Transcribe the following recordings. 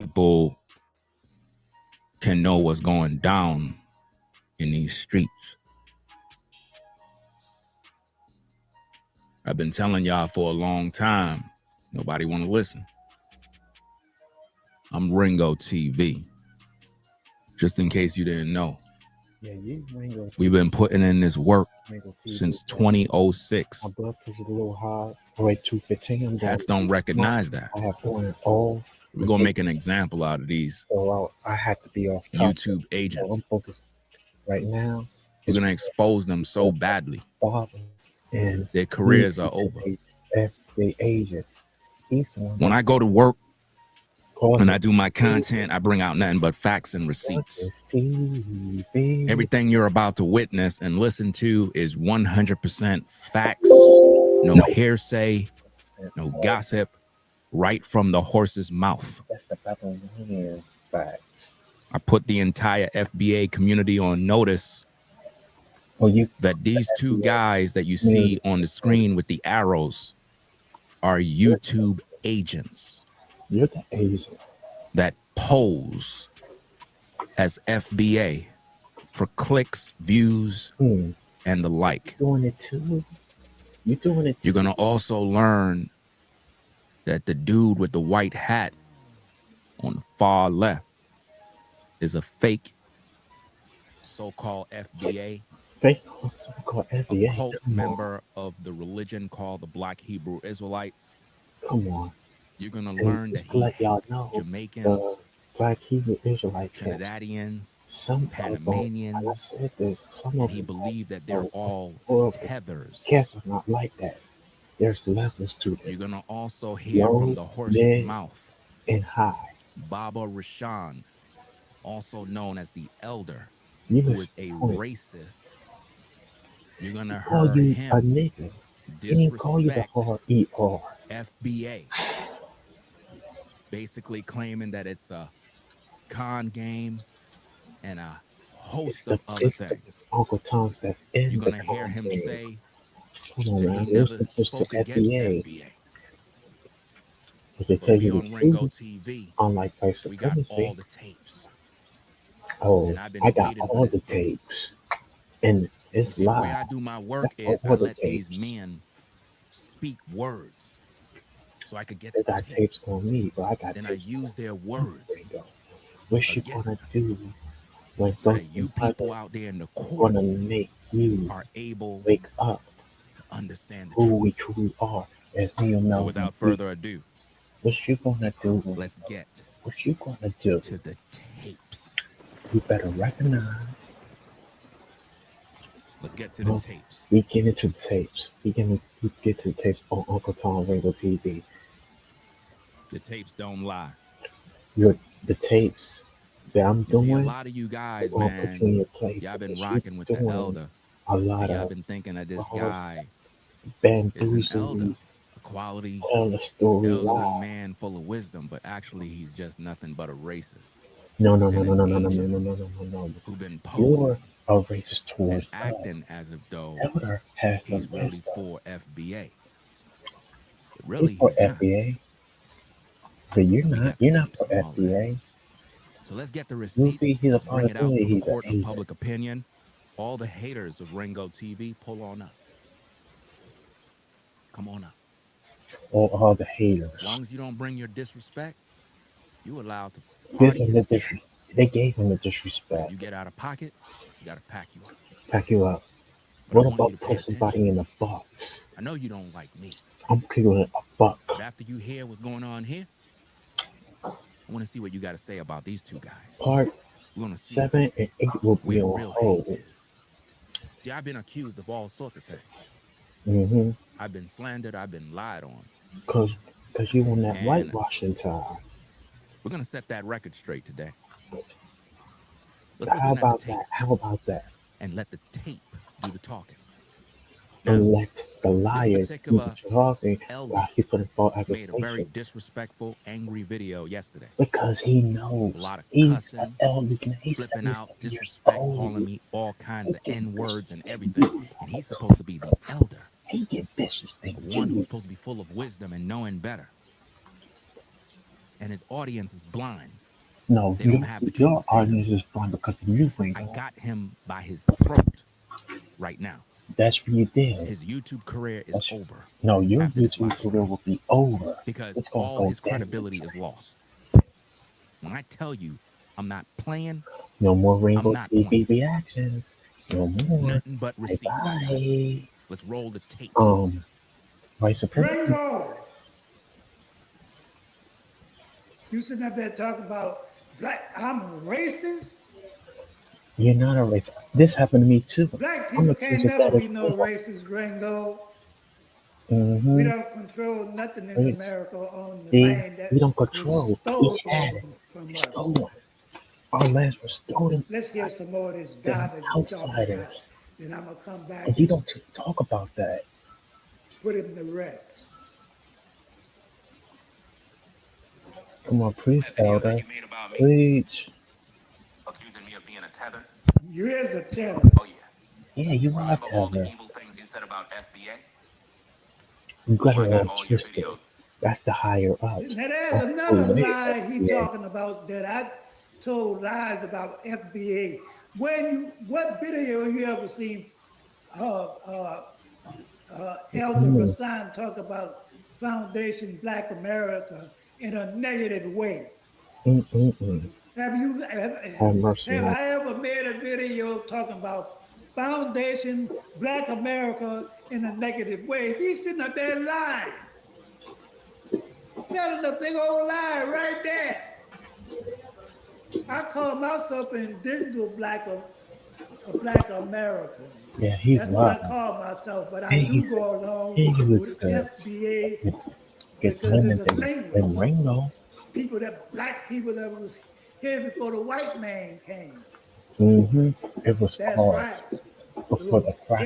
People can know what's going down in these streets. I've been telling y'all for a long time. Nobody want to listen. I'm ringotv. Just in case you didn't know. Yeah, you Ringo. We've been putting in this work Ringo since 2006. My blood pressure's a little high. Right, 215. Cats don't recognize that. I have on all. We're gonna make an example out of these So I have to be off top. YouTube agents. So I'm focused right now. We're gonna expose them so badly. And their careers are over. The agents. When I go to work and I do my content, I bring out nothing but facts and receipts. Everything you're about to witness and listen to is 100% facts, no hearsay, no gossip, right from the horse's mouth. I put the entire FBA community on notice that these two guys that you see on the screen with the arrows are YouTube agents. You're the agent that pose as FBA for clicks, views, and the like. Doing it too. You're doing it too. You're gonna also learn that the dude with the white hat on the far left is a fake so-called FBA. Fake so-called FBA. A cult member of the religion called the Black Hebrew Israelites. Come on. You're gonna learn that he hates Jamaicans, Black Hebrew Israelites, Trinidadians, some Panamanians, and he believed that they're all tethers. Cats are not like that. There's levels to it. You're gonna also hear from the horse's mouth and high. Baba Rashan, also known as the Elder, who is a racist. You're gonna hear him a nigga. He call you the hard ER. FBA, basically claiming that it's a con game and a host of other things. Uncle Tom's that's in You're gonna hear him say come on, man. he never spoke against FBA. If they tell you on ringotv, unlike we got all the tapes. Oh, I got all the tapes, and it's live. The way I do my work is I let these men speak words. So I could get the tapes on me, but I got. Then I use their words. What you gonna do when you people out there in the court gonna make you are able wake up to understand who we truly are as Neo? So without further ado, what you gonna do? Let's get what you gonna do to the tapes. You better recognize. Let's get to the tapes. We get into the tapes. We get to the tapes on Uncle Tom ringotv. The tapes don't lie. The tapes that I'm doing. See, a lot of you guys, man, y'all been rocking with the Elder. A lot y'all been thinking that this guy is an elder, a quality elderly man full of wisdom, but actually he's just nothing but a racist. No. Who've been posing a racist towards acting as if though Elder has he's really for FBA. But really, he's for FBA. But you're not for FBA. So let's get the receipts. Bring it out for the court of public opinion. All the haters of ringotv, pull on up. Come on up. or all the haters. As long as you don't bring your disrespect, you allowed to Give party him as the a champ. They gave him the But if disrespect. you get out of pocket, we got to pack you up. Pack you up. But I What want you about to pay put somebody attention. in a box? I know you don't like me. I'm killing a buck. But after you hear what's going on here, I want to see what you got to say about these two guys. Part We're going to see 7 and 8 will be where the on real hold. hate is. See, I've been accused of all sorts of things. Mm-hmm. I've been slandered. I've been lied on. Cause you on that And whitewashing time. we're going to set that record straight today. Let's How listen at the about tape that? How about that? and let the tape do the talking. And Now, let the liars do the particular talking elder while he put false made a very accusation. disrespectful, angry video yesterday. Because he A knows lot of he's an cussing, elder. He's flipping 77 out, years disrespect, old. calling me all kinds of He get N-words and vicious everything. And he's supposed to be the elder, He get vicious the than one who's you. supposed to be full of wisdom and knowing better. And his audience is blind. No, They don't have the your truth here. audience is fine because you ain't. I got him by his throat right now. That's what you did. His YouTube career is over. No, your after this YouTube live career stream will be over. because It's gonna all go his down. credibility is lost. When I tell you I'm not playing, No more Rainbow not TV playing. reactions. No more. Nothing but receipts. Bye. Let's roll the tapes. White supremacy. Ringo! You sitting up there talking about black, I'm racist? You're not a racist. This happened to me too. Black people can't never be no racist, Ringo. Mm-hmm. We don't control nothing in America on the land that we don't control. was We had stolen from us. stolen. Our lands were stolen. Let's hear some more of this They're garbage you're talking about. outsiders. Then I'm going to come back And you don't talk about that. put him to rest. Come on, preach, That video elder. that you made about me, Preach. accusing me of being a tether. You is a tether. Oh yeah. Yeah, you are Remember all the tether. evil things you said about FBA? You got I it got all all your twisted. videos. That's the higher ups. Now there's That's another the way lie he FBA. talking about that I told lies about FBA. What video you ever seen Elder Rasan talk about Foundation Black America in a negative way? Have mercy on I ever made a video talking about Foundation Black America in a negative way? He's sitting up there lying. Telling a big old lie right there. I call myself an indigenous black American. Yeah, he's That's lying. what I call myself, but I do go along with FBA because it's a language. And Ringo. Black people that was here before the white man came. It was That's called right. before the crack.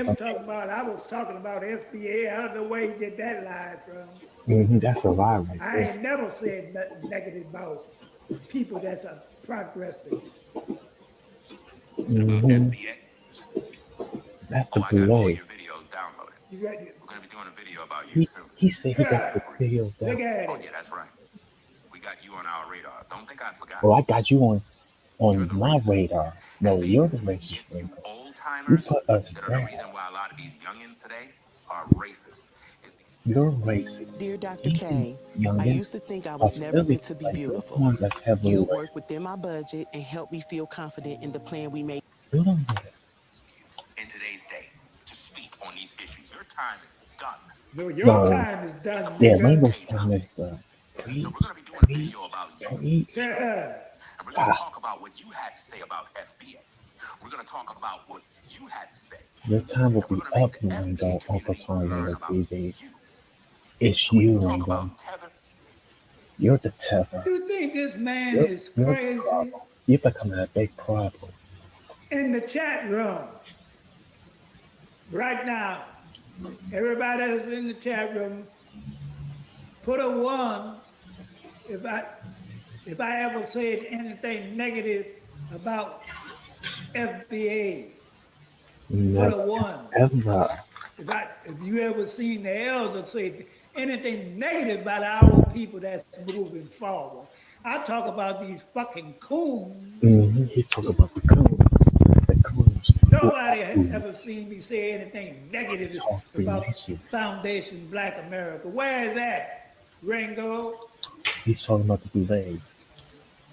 I was talking about FBA. I don't know where he get that lie from. That's a lie right I there. ain't never said nothing negative about people that's a progressive. FBA. That's the I got all delay. your videos downloaded. You got We're gonna be doing a video about you soon. He said he got the videos Look down. at Oh it. yeah, that's right. We got you on our radar. Don't think I forgot. Well, I got you on You're the my racist. radar. No, See, you're the racist. It's you Ringo. old You timers put us that are the down. reason why a lot of these youngins today are racist. You're racist. Dear Dr. K, I Youngins used to think I was never really meant to be like beautiful. the ones that heavily You like worked within my budget and helped me feel confident in the plan we made. you don't know that. In today's day, to speak on these issues, your time is done. No, your time is done. Yeah, nigga. Rainbow's time is done. So we're gonna be doing a video about you. Yeah. And we're gonna talk about what you had to say about FBA. We're gonna talk about what you had to say. Your time will We're be gonna up, make the Ringo, FBA Uncle community Tom, learn Ringo about TV. you. It's We you, can talk Ringo. about tether. You're the tether. You think this man You're is the crazy? problem. You're becoming a big problem. In the chat room, right now, everybody that's in the chat room, put a 1 if I ever said anything negative about FBA. Put a 1. Ever. If you ever seen the elder say anything negative about our people that's moving forward. I talk about these fucking coons. He talk about the coons. The coons. Nobody nobody has ever seen me say anything negative about Foundation Black America. Where is that, Ringo? He's talking about the bootleg.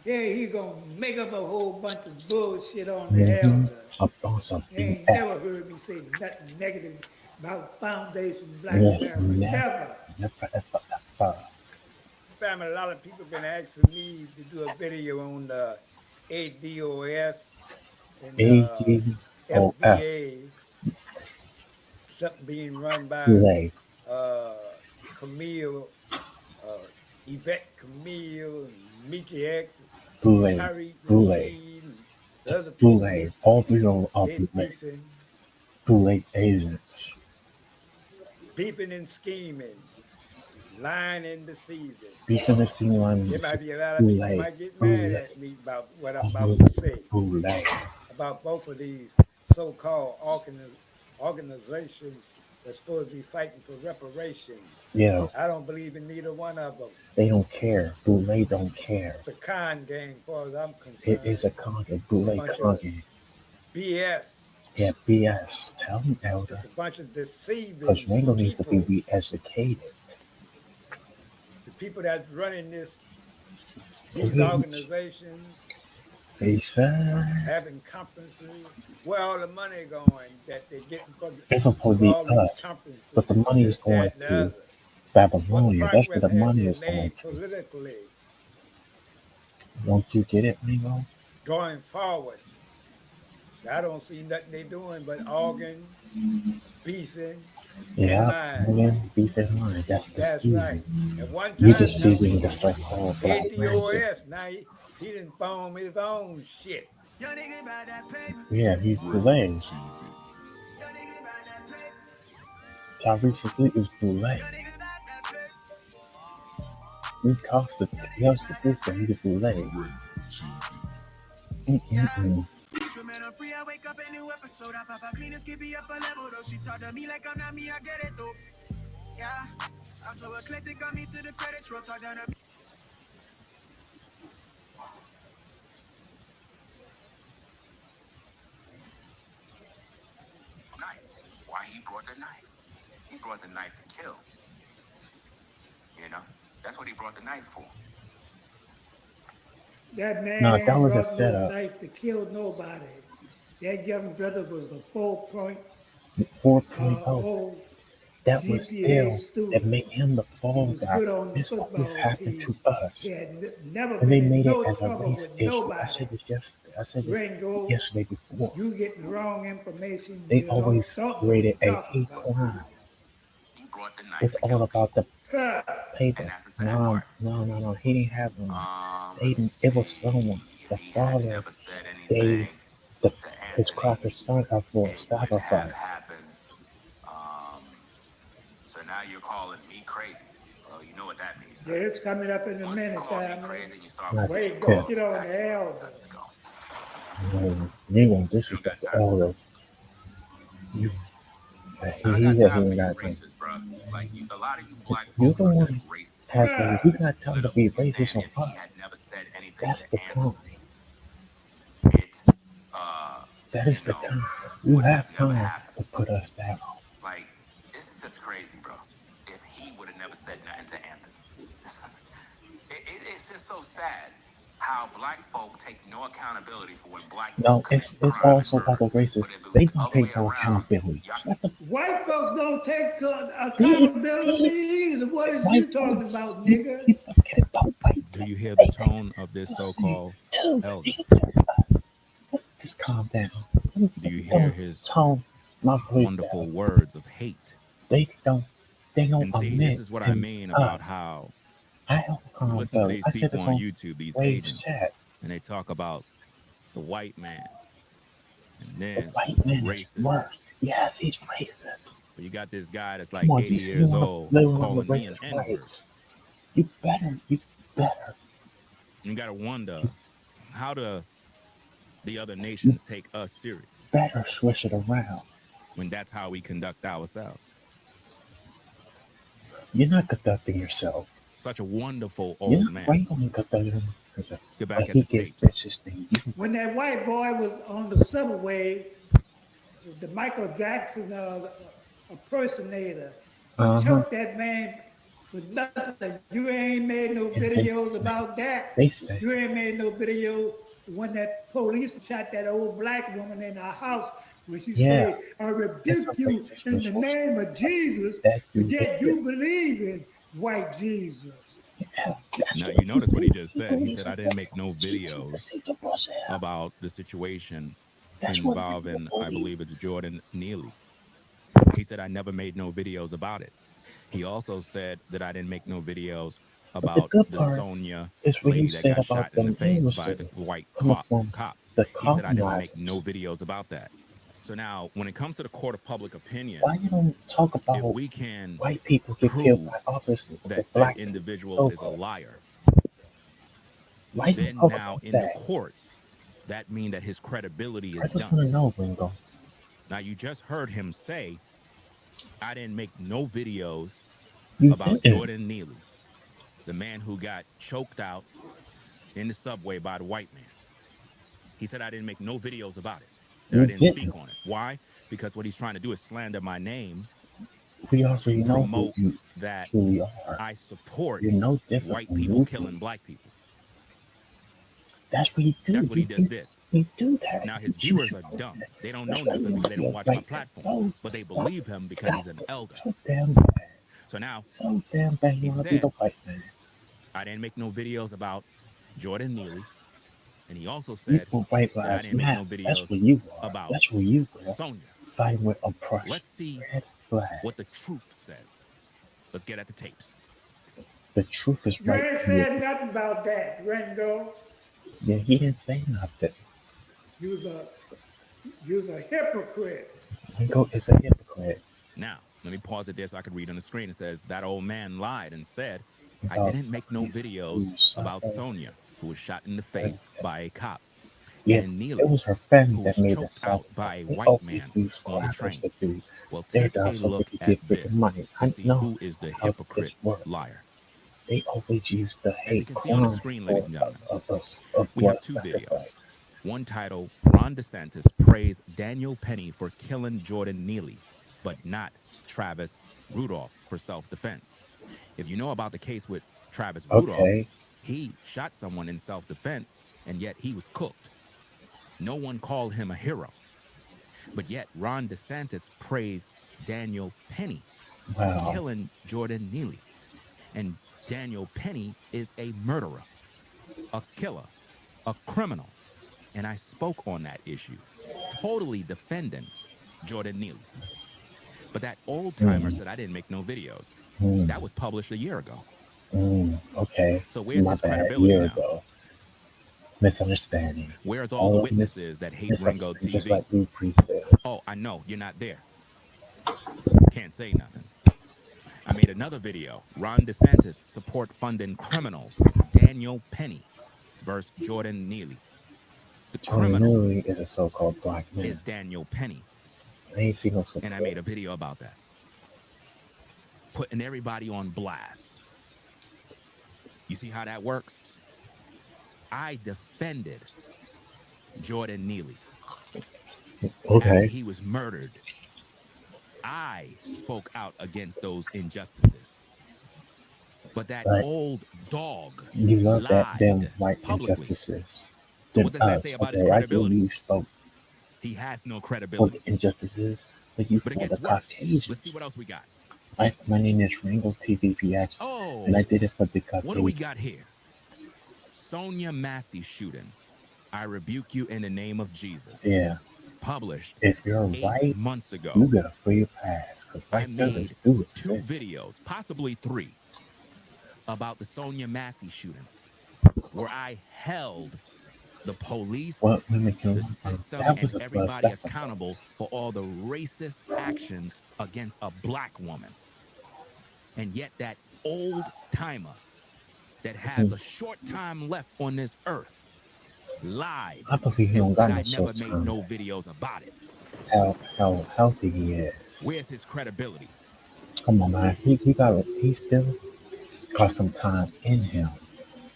Yeah, he gonna make up a whole bunch of bullshit on the Mm-hmm. elder. Also, You ain't BS. never heard me say nothing negative about Foundation Black Yes, America. Never. never. Family, a lot of people been asking me to do a video on the ADOS and AGOF. FBA, something being run by Bootleg. uh, Camille, uh, Yvette Camille, and Mickey X, Bootleg. Tariq Bootleg. Rashid, and the other people. Bootleg. All three of them are They bootleg. beefing Agents. and scheming, lying and deceiving. Beefing and stealing line. There might be a lot of people might get mad at me about what I'm about to say Bootleg. about both of these so-called organizations that's supposed to be fighting for reparations. Yeah. I don't believe in neither one of them. They don't care. Bootleg don't care. It's a con game, as far as I'm concerned. It is a con game. Bootleg con game. BS. Yeah, BS. Tell me, Elder. It's a bunch of deceiving Because Ringo needs to people. be re-educated. The people that's running these organizations, having conferences, where all the money going that they're getting for it's supposed to be all these us, conferences, but the money is going to Babylonia. That's where the money is going to. Politically, Don't you get it, Ringo? going forward, I don't see nothing they doing but arguing, beefing, Yeah, beef in line. That's right. At one You time, just see the stuff all black man. ADOS, now he didn't form his own shit. Yeah, he's delayed. Tariq Rashid is delayed. He talks to people, he's delayed. I'm free, I wake up a new episode. I pop a cleaners, keep me up a level though. She talk to me like I'm not me, I get it though. Yeah, I'm so eclectic, got me to the credits roll. Talk down to me. Why he brought the knife? He brought the knife to kill. You know, that's what he brought the knife for. That man ain't that was a brought no setup. knife to kill nobody. That young brother was a 4.0 That was GPA still student. that made him the fall He was guy. good on the This football always happened team. to us. He had never And they been in made no it as a trouble race with issue. nobody. I said this yesterday. I said Ringo, this yesterday before. you getting wrong information. They You always don't created a talk hate about. crime. He brought the knife It's to all kill. about the Huh. paper. And that's the sad No. part. He didn't have one. It was someone. The If he had father never said gave anything his to cracker Anthony, son up for a it wouldn't have sacrifice. happened. So now you're calling me crazy. Well, you know what that means. Yeah, it's coming up in a Once minute, you call me family. crazy, you start Not Wait, good. go get on the elder. Let's go. You won't disrespect the elder. He doesn't even got time. Racist, bro. Like a lot of you black You're folks the are one just racist. you got time to be Saying racist on if he us. had never said anything That's to the Anthony, time. That is the time. You have time to put us down. Like, this is just crazy, bro. If he would have never said nothing to Anthony. It's just so sad how black folk take no accountability for when black folk it's also about the racists. They don't take no accountability. White folks don't take accountability either. What are you talking about, nigga? Do you hear the tone of this so-called elder? Just calm down. Do you hear his wonderful down. words of hate? They don't And see, admit. this is what I mean about how listen to these people on YouTube, these agents, and they talk about the white man, and then the white man racist. Is worse. Yes, he's racist. But you got this guy that's like 80 years old calling me an N-word. You better. You gotta wonder, how do the other nations take us serious? Better switch it around. When that's how we conduct ourselves. You're not conducting yourself. Such a wonderful old man. Why you gonna conduct him? Let's get back at the tapes. When that white boy was on the subway, the Michael Jackson impersonator. Uh-huh. Choke that man with nothing. You ain't made no And videos about that. they say, You ain't made no video when that police shot that old black woman in her house when she yeah, said, I that's rebuke a you racist in the response. name of Jesus, That but dude right yet there. you believe in white Jesus. Yeah, that's Now what you notice what he just he said. He believes said in I didn't white make no Jesus videos because he's a boss. about the situation That's what people involving, I believe. believe it's Jordan Neely. He said I never made no videos about it. He also said that I didn't make no videos But the about good the part Sonia is what you lady that said got about shot in the them face by the Englishes white coming from cop. the He said I didn't make no colonizers. videos about that. So now, when it comes to the court of public opinion, Why you don't talk if about we can white people get killed prove by officers of the that said black people? individual So is a liar, why you don't then talk now about in the that? court, that means that his credibility I is just done. want to know, Ringo. Now, you just heard him say, I didn't make no videos You about didn't. Jordan Neely, the man who got choked out in the subway by the white man. He said I didn't make no videos about it, that I You didn't speak didn't. on it. Why? Because what he's trying to do is slander my name We to already know who promote you that truly are. I support You're no different white from people Luther. killing black people. That's what you do. That's what he just did. You do that. Now, You his choose viewers your are own dumb. path. They don't That's know why you nothing want because to they be a don't watch my white man. platform, but they believe him because he's an elder. So damn bad. So now, So damn bad he you want to be the said, white man. I didn't make no videos about Jordan Neely. And he also You said want white that I lives didn't make matter. no That's videos where you are. about That's where you are. Sonia. Fighting with oppression. Let's see Red what the flags. truth says. Let's get at the tapes. The truth is You right ain't here. said nothing about that, Ringo. Yeah, he didn't say nothing. You was a you was a hypocrite. Ringo is a hypocrite. Now, let me pause it there so I could read on the screen. It says, that old man lied and said, I About didn't make no Sonya, videos who's about Sunday. Sonia, who was shot in the face by a cop, Yeah, and it Neely, was her family who that was made it choked out sacrifice. by a They white always man use on the criminals train. to do Well, their take job a so they look could at get freaking this money. to I see know who is the how this hypocrite works. liar. They always use the As you hate can see on the crime screen, for ladies and gentlemen, of we have blood two sacrifice. videos. One titled, Ron DeSantis praised Daniel Penny for killing Jordan Neely, but not Travis Rudolph for self-defense. If you know about the case with Travis Rudolph, Okay, he shot someone in self-defense, and yet he was cooked. No one called him a hero. But yet Ron DeSantis praised Daniel Penny for wow. killing Jordan Neely. And Daniel Penny is a murderer, a killer, a criminal. And I spoke on that issue, totally defending Jordan Neely. But that old timer Mm, said I didn't make no videos. mm, That was published a year ago. okay, So where's my his bad. credibility Year now? ago, misunderstanding. Where's all the All of witnesses that hate Ringo misunderstanding, just TV? like Blue Priest said. Oh, I know, you're not there. Can't say nothing. I made another video. Ron DeSantis support funding criminals. Daniel Penny versus Jordan Neely. The Tony criminal Newey is a so-called black man. is Daniel Penny. I ain't seen no support. And I made a video about that, putting everybody on blast. You see how that works? I defended Jordan Neely after Okay, he was murdered. I spoke out against those injustices. But that but old dog you love that them lied white publicly. injustices So than what does that us. say about his Okay, I get credibility? you spoke He has no for the credibility. injustices, but you But it for the gets worse. Caucasians. Let's see what else we got. My name is Ringo TV Reactions, and I Oh, did it for the what do we Caucasians. got here? Sonia Massey shooting. I rebuke you in the name of Jesus. Yeah, Published if you're 8 white, months you ago. get a free pass. Cause I white fellas made do 2 exist. videos, possibly 3, about the Sonia Massey shooting, where I held the police, What women can the run from? system, That and was a blood everybody accountable sacrifice. for all the racist actions against a black woman. And yet that old timer that has Mm, a short time left on this earth lied I believe he and don't said got no I never short made term. no videos about it. How healthy he is. Where's his credibility? Come on, man. He still got some time in him.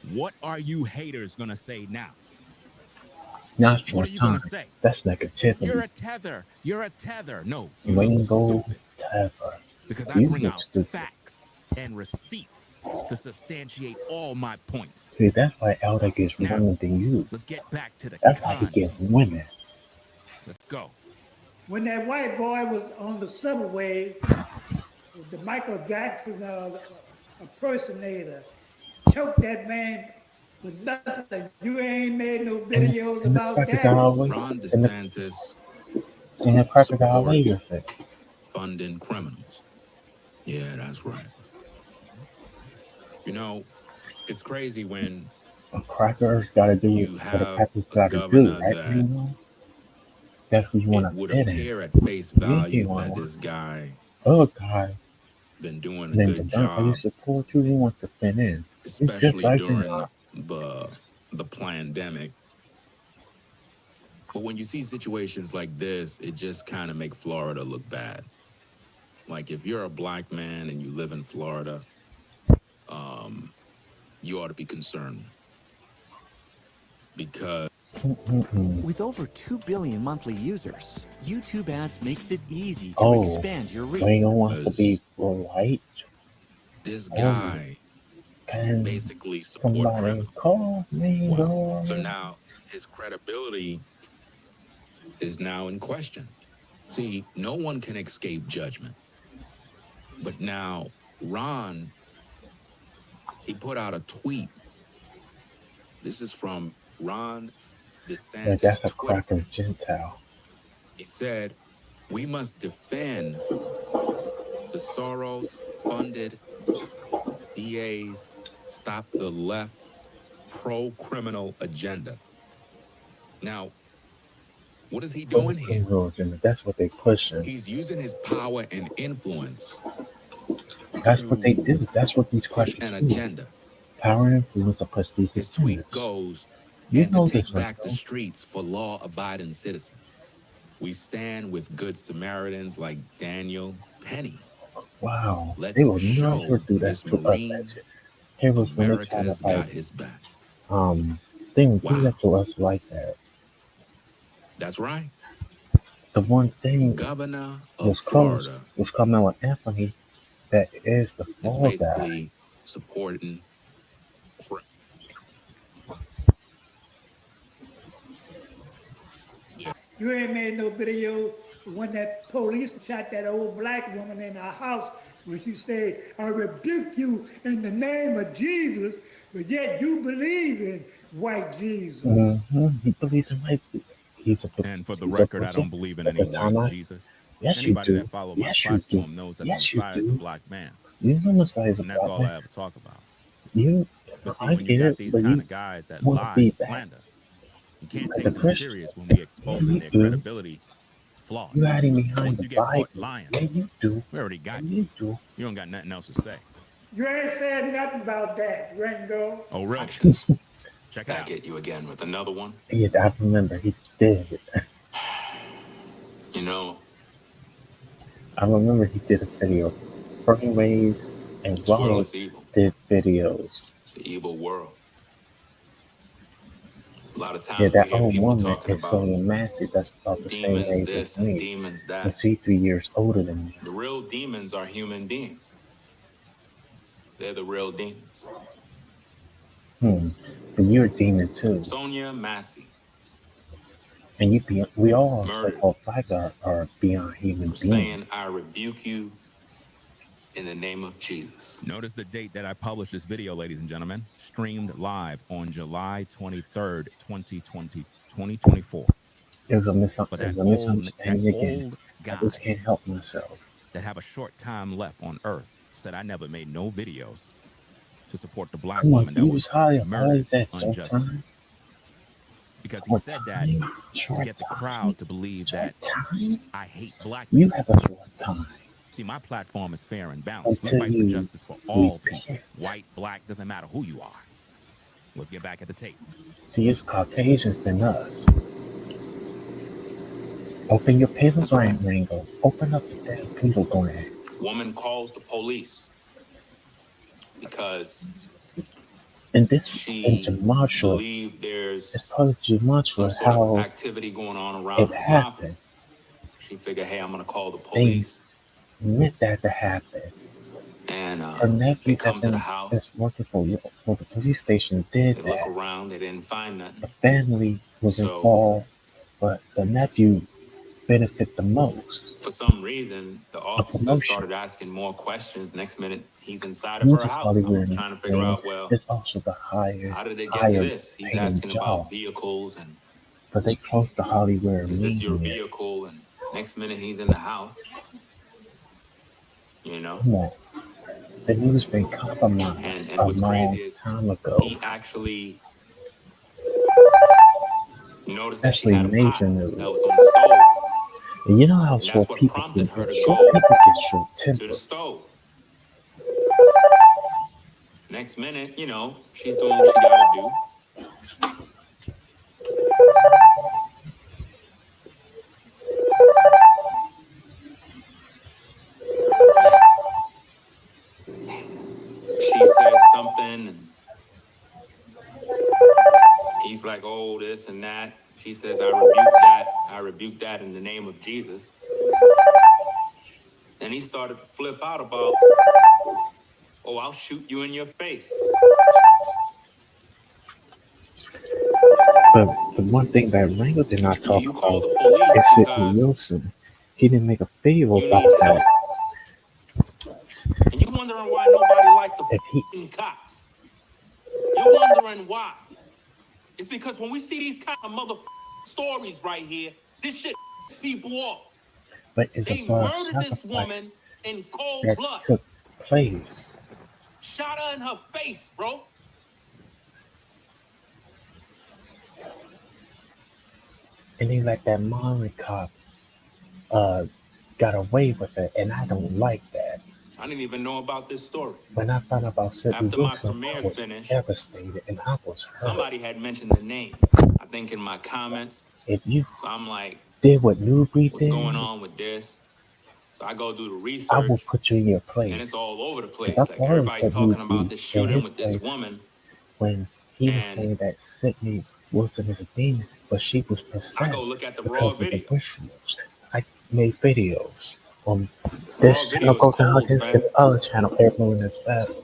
What are you haters gonna say now? Not What your are you going time. to say? That's You're negativity. a tether. You're a tether. No, you look Rainbow stupid Tether. because I You bring look out stupid. facts and receipts to substantiate all my points. See, that's why Elder gets Now, women than you. let's get back to the That's why he content. gets women. Let's go. When that white boy was on the subway, the Michael Jackson impersonator choked that man with nothing. You ain't made no videos And the about that. crocodile lady, Ron and DeSantis the crocodile supporting, lady thing. funding criminals. Yeah, that's right. You know, it's crazy when A cracker's got to do you what a have cracker's a got to do, governor right, that Rainbow? That's what you want it to would fit in. appear at face You value ain't that want this guy other guy. been doing a Then good done. Are you job, support you? He wants to fit in. He's just especially like you. during the pandemic. But when you see situations like this, it just kind of make Florida look bad. Like if you're a black man and you live in Florida, you ought to be concerned because With over 2 billion monthly users, YouTube ads makes it easy to Oh, expand your reach. Rainbow wants to be right. this Oh, guy can basically support somebody criminals. call me? Wow. So now his credibility is now in question. See, no one can escape judgment. But now Ron, he put out a tweet. This is from Ron Yeah, DeSantis' that's a Twitter. cracker Gentile. He said, "We must defend the Soros-funded DAs, stop the left's pro-criminal agenda." Now, what is he doing here? That's what they pushing. He's using his power and influence. That's what they do. That's what these push crackers an do. agenda. Power and influence to push these His tweet agendas. goes, You and know to take this, back the Rainbow. streets for law-abiding citizens. We stand with good Samaritans like Daniel Penny. Wow. Let's They will show never do that this to us Marine as heroes when they try America's to like got his back. they don't do Wow. that to us like that. That's right. The one thing Governor of was close Florida was coming with Anthony that is the is fall guy. basically supporting You ain't made no video when that police shot that old black woman in her house where she said, I rebuke you in the name of Jesus, but yet you believe in white Jesus. He believes in white people. And for the he's record, I don't believe in At any the time white I- Jesus. Yes, Anybody you do. that follows my Yes, you do. platform knows that Yes, the you Messiah is do. a black man. You know Messiah is a And that's black all man. I ever talk about. You, But see, I when you get got it, these but kind you of guys that want to lie be and back. slander, you can't As take a them Christian. serious when we exposing you their do. credibility. It's flawed. You hiding And behind once the you get caught Bible. lying, Yeah, you do. we already got You you. do. You don't got nothing else to say. You ain't said nothing about that, Ringo. Oh, really? Actions. Check it Back out. at you again with another one. Yeah, I remember he did. You know, I remember he did a video. Freeways and this world Ronald is evil. did videos. It's an evil world. A lot of Yeah, times we that hear old people woman talking is so about massive. That's about the same demons age this as and me. demons And that. she's 3 years older than me. The real demons are human beings. They're the real demons. But you're a demon too. Sonia Massey And we all Murdered. so-called flags are beyond human for beings. saying, I rebuke you in the name of Jesus. Notice the date that I published this video, ladies and gentlemen. Streamed live on July 23rd, 2024. It was a But that misunderstanding again. old I guy just can't help myself. that have a short time left on Earth said I never made no videos to support the black Come on, woman that you was was high. Why murdered is that so unjustly. time? Because he said that to Short get the time. crowd to believe that Time? I hate black You people. have a short time. See, my platform is fair and balanced. We Until fight for you justice for all repent. people. White, black, doesn't matter who you are. Let's get back at the tape. See, it's Caucasians than us. Open your That's right. pentagram, Ringo. Open up the damn pentagram. Woman calls the police because And this in she Gematria, believed it's there's part of some Gematria sort of how activity going on around it her property. happened. So she figured, hey, I'm gonna call the They police. meant that to happen. And Her they nephew come to the house. that's working for the police station did They look that. around. They didn't find The nothing. family was So involved, but the nephew benefit the most. for some reason, the A officer promotion. started asking more questions. Next minute, he's inside of Not her just house. I'm Hollywood trying to figure and out, well, it's also the higher how did it get to this? He's paying asking job. about vehicles and But they close the Hollywood is this your media. vehicle? And next minute, he's in the house. You know? Come on. The news been compromised And a what's long crazy is time ago. he actually noticed that she Especially had a pot major news. that was on the stove. And you know how And that's short what people prompted get her to short go people get short to the tempered. stove. Next minute, you know, she's doing what she gotta do. She says something, and he's like, oh, this and that. She says, I rebuke that. I rebuke that in the name of Jesus. And he started to flip out about, oh, I'll shoot you in your face. But the one thing that Rango did not talk You call about the police is Sidney because Wilson. He didn't make a video you about need that. help. And you're wondering why nobody liked the f***ing cops. You're wondering why. It's because when we see these kind of motherfucking stories right here, this shit pisses people off. But it's They a blood murdered this sacrifice woman in cold that blood. took place. Shot her in her face, bro. And they let that Mari cop got away with it, and I don't like that. I didn't even know about this story. When I found out about Sidney After my Wilson, I premiere was finished, devastated, and I was hurt. somebody had mentioned the name, I think in my comments. If you So I'm like, did what Newbie what's did, going on with this? So I go do the I will research, put you in your place. and it's all over the 'Cause place. I've Like already everybody's put talking about Newbie this in shooting his with this place woman. when he was And saying that Sidney Wilson is a demon, but she was I possessed go look at the raw because of the video. rituals. I made videos on Raw this channel, video is Golden cold, Hunters, man. and the other channel, Everyone is Battle.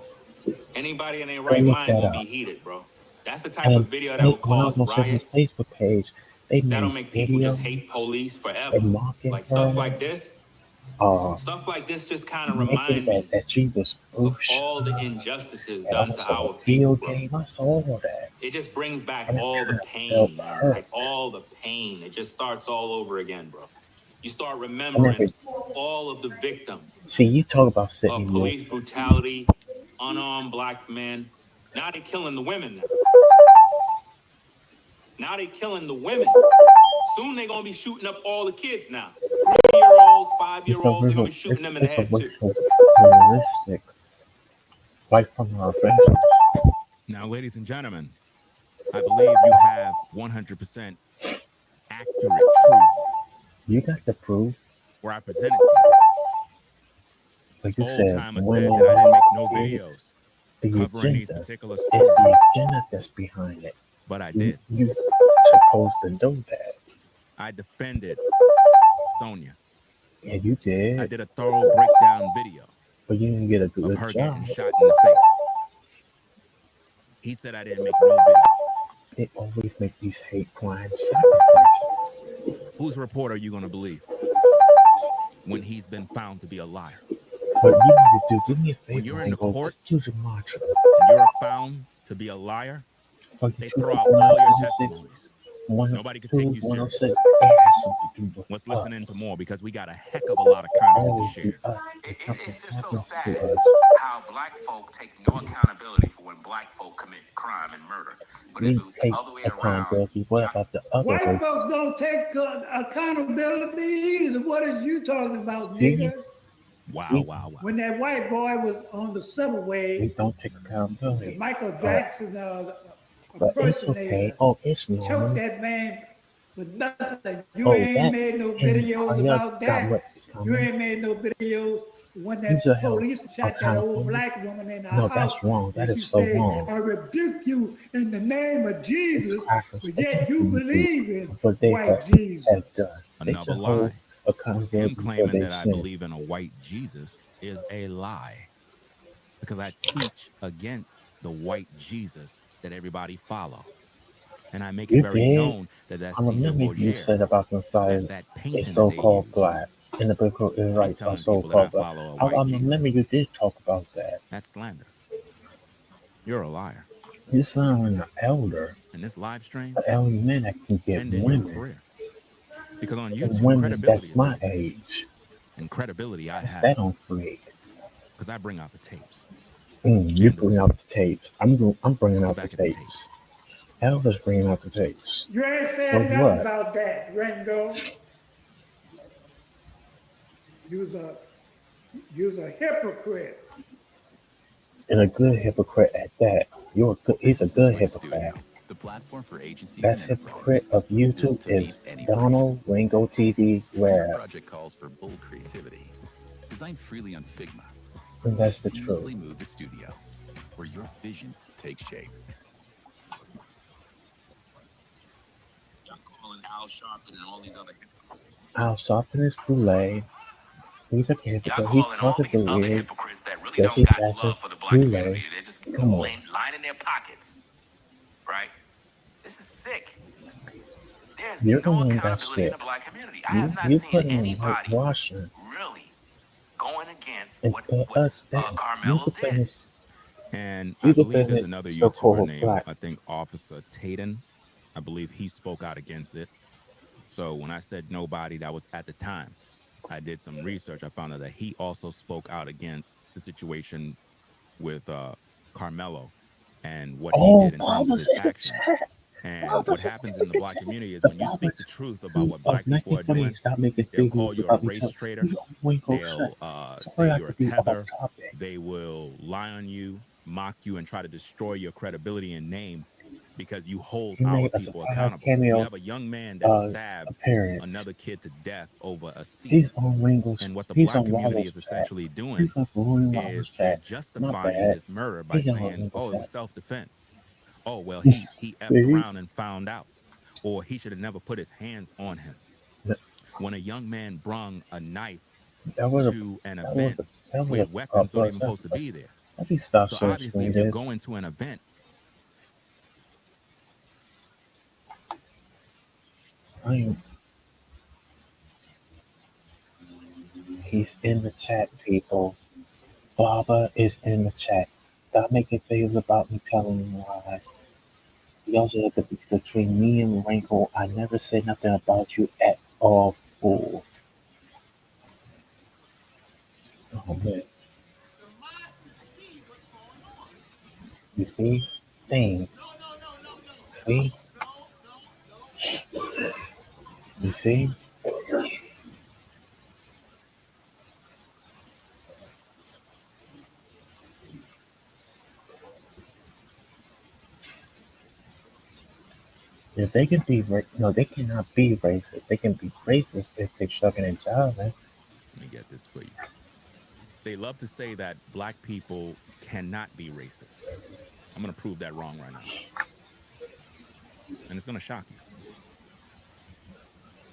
Anybody in their Go right look mind that gonna up. be heated, bro. That's the type of And video that will when I was cause on Sidney's riots. Facebook page, they That'll made make people just videos hate police forever. and mocking Like her, stuff like this. Stuff like this just kind of making remind me that she was of bullshit. all the injustices And done to also our the video people, bro. game, I saw all that. It just brings back And I all the kind of felt pain, man. hurt. Like all the pain. It just starts all over again, bro. You start And remembering all of the victims see, you talk about Sidney of police Wilson. brutality, unarmed black men. Now they killing the women now. Now they killing the women. Soon they gonna be shooting up all the kids now. 3-year-olds, 5-year-olds, they're gonna be shooting them in the head too. Realistic. Right from our friends. Now, ladies and gentlemen, I believe you have 100% accurate truth You got the proof. where I presented to you. Like This you old said, timer women, said that I didn't make no kids, videos the covering these agenda. particular It's stories, the agenda that's behind it. but I did. You supposed to know that. I defended Sonia. Yeah, you did. I did a thorough breakdown video But you didn't get a of good her job. getting shot in the face. He said I didn't make no video. They always make these hate crime sacrifices. Whose report are you going to believe when he's been found to be a liar? What you need to do me a favor, When you're in the court use your mantra. and you're found to be a liar, they throw out all your testimonies. Nobody could take you serious. Let's listen into more because we got a heck of a lot of content to share. It's just so sad how black folk take no accountability for when black folk commit crime and murder. But if it was the other way around, what about the other White way? folks don't take accountability either. What is you talking about, nigga? Wow. When that white boy was on the They subway, don't take accountability. Michael Jackson, But it's okay. impersonator, Oh, it's choked normal. that man with nothing. You Oh, ain't that made no and videos y'all about got what that. You ain't made no videos when Use that your health police shot that old accountability. black woman in our No, house, that's wrong. That and she is so said, wrong. I rebuke you in the name of Jesus, Practice but they yet can you do believe in what they white Jesus. have done. They Another should hold lie. Him accountability for claiming their that I sin. believe in a white Jesus is a lie because I teach against the white Jesus that everybody follow. And I make it You very did? known that that's I Caesar remember you Borgia. said about the That's Messiah that is painting that they so-called use. black. In the book of He's Israelites are telling people that I so-called black. follow a I white Jesus. remember you did talk about that. That's slander. You're a liar. You sound like an elder. And this live stream, An elder man that can it's get ending your women. career. Because on And YouTube, women credibility that's is my everything. age. And credibility I That's have that on free. because I bring out the tapes. You And the bring out the receipts. tapes. I'm bringing Look out the back at the tapes. tapes. Elder's bringing out the tapes. You ain't For saying nothing what? about that, Ringo. You's a hypocrite. And a good hypocrite at that. He's a This is good Wix hypocrite. Studio, the platform for agencies That and hypocrite enterprises. of YouTube Built to meet is any Donald Ringo TV When your Web. project calls for bold creativity, designed freely on Figma, And that's the seamlessly truth. move to Studio, where your vision takes shape. Y'all calling Al Sharpton and all these other hypocrites. Al Sharpton is Kool-Aid. He's a Y'all hypocrite. He's calling all talking these to other weird. hypocrites that really Jesse don't got Jackson's love for the black community. Kool-Aid. They're just Come on. lining their pockets, right? This is sick. There's You're the no one that's accountability in sick. the black community. I have not You seen put in anybody whitewashing really going against and what put us down. You Carmelo defend did. this. And I You believe there's defend another YouTuber so-called named, black. I think, Officer Tatum. I believe he spoke out against it. So when I said nobody, that was at the time. I did some research. I found out that he also spoke out against the situation with Carmelo and what he did in Bob terms of was his in the actions. chat. And Bob what was happens in in the the black chat. community is The when you Bob speak was the truth about what of black people are 1940. doing, Stop making they'll videos call you a about each race other. traitor. They'll Sorry, say I you're a could be off tether. topic. They will lie on you, mock you, and try to destroy your credibility and name because you hold He our made a people surprise accountable. You cameo have a young man that stabbed appearance. another kid to death over a seat. He's on Ringo's. And what the He's black on community Wallo's is chat. essentially doing He's on Wallo's is they're chat. Not justifying bad. this murder by He's on saying, Ringo's "Oh, it was chat. self-defense. Oh, well, he effed See? around and found out, or he should have never put his hands on him." When a young man brung a knife to an event where weapons don't even supposed to be there. Let me stop So sharing obviously, screen if you're this. going to an event, He's in the chat, people. Baba is in the chat. Stop making videos about me telling him lies. He also had to be between me and Wrinkle. I never said nothing about you at all, fool. Oh man. You see? Thing. See? You see? If they can be no, they cannot be racist. They can be racist if they're shoving in child. let me get this for you. They love to say that black people cannot be racist. I'm going to prove that wrong right now. And it's going to shock you.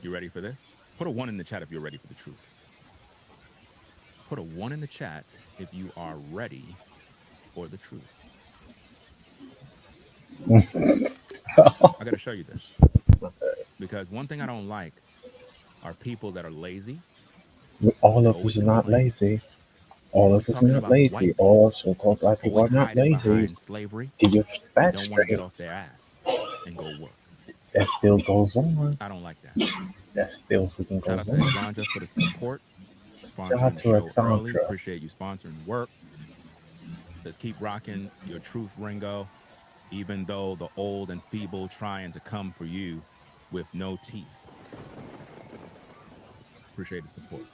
You ready for this? Put a 1 in the chat if you're ready for the truth. Put a 1 in the chat if you are ready for the truth. I got to show you this. Because one thing I don't like are people that are lazy. All of us are not lazy. All of us are not lazy. All so-called black people are not lazy. Behind slavery, Get your they facts don't want to get straight. off their ass and go work. That still goes on. I don't like that. That still freaking Shout goes out to on. Exandra for the support. Shout out Sponsoring the to show early. Exandra. Appreciate you sponsoring work. Let's keep rocking your truth, Ringo. Even though the old and feeble trying to come for you with no teeth. Appreciate the support.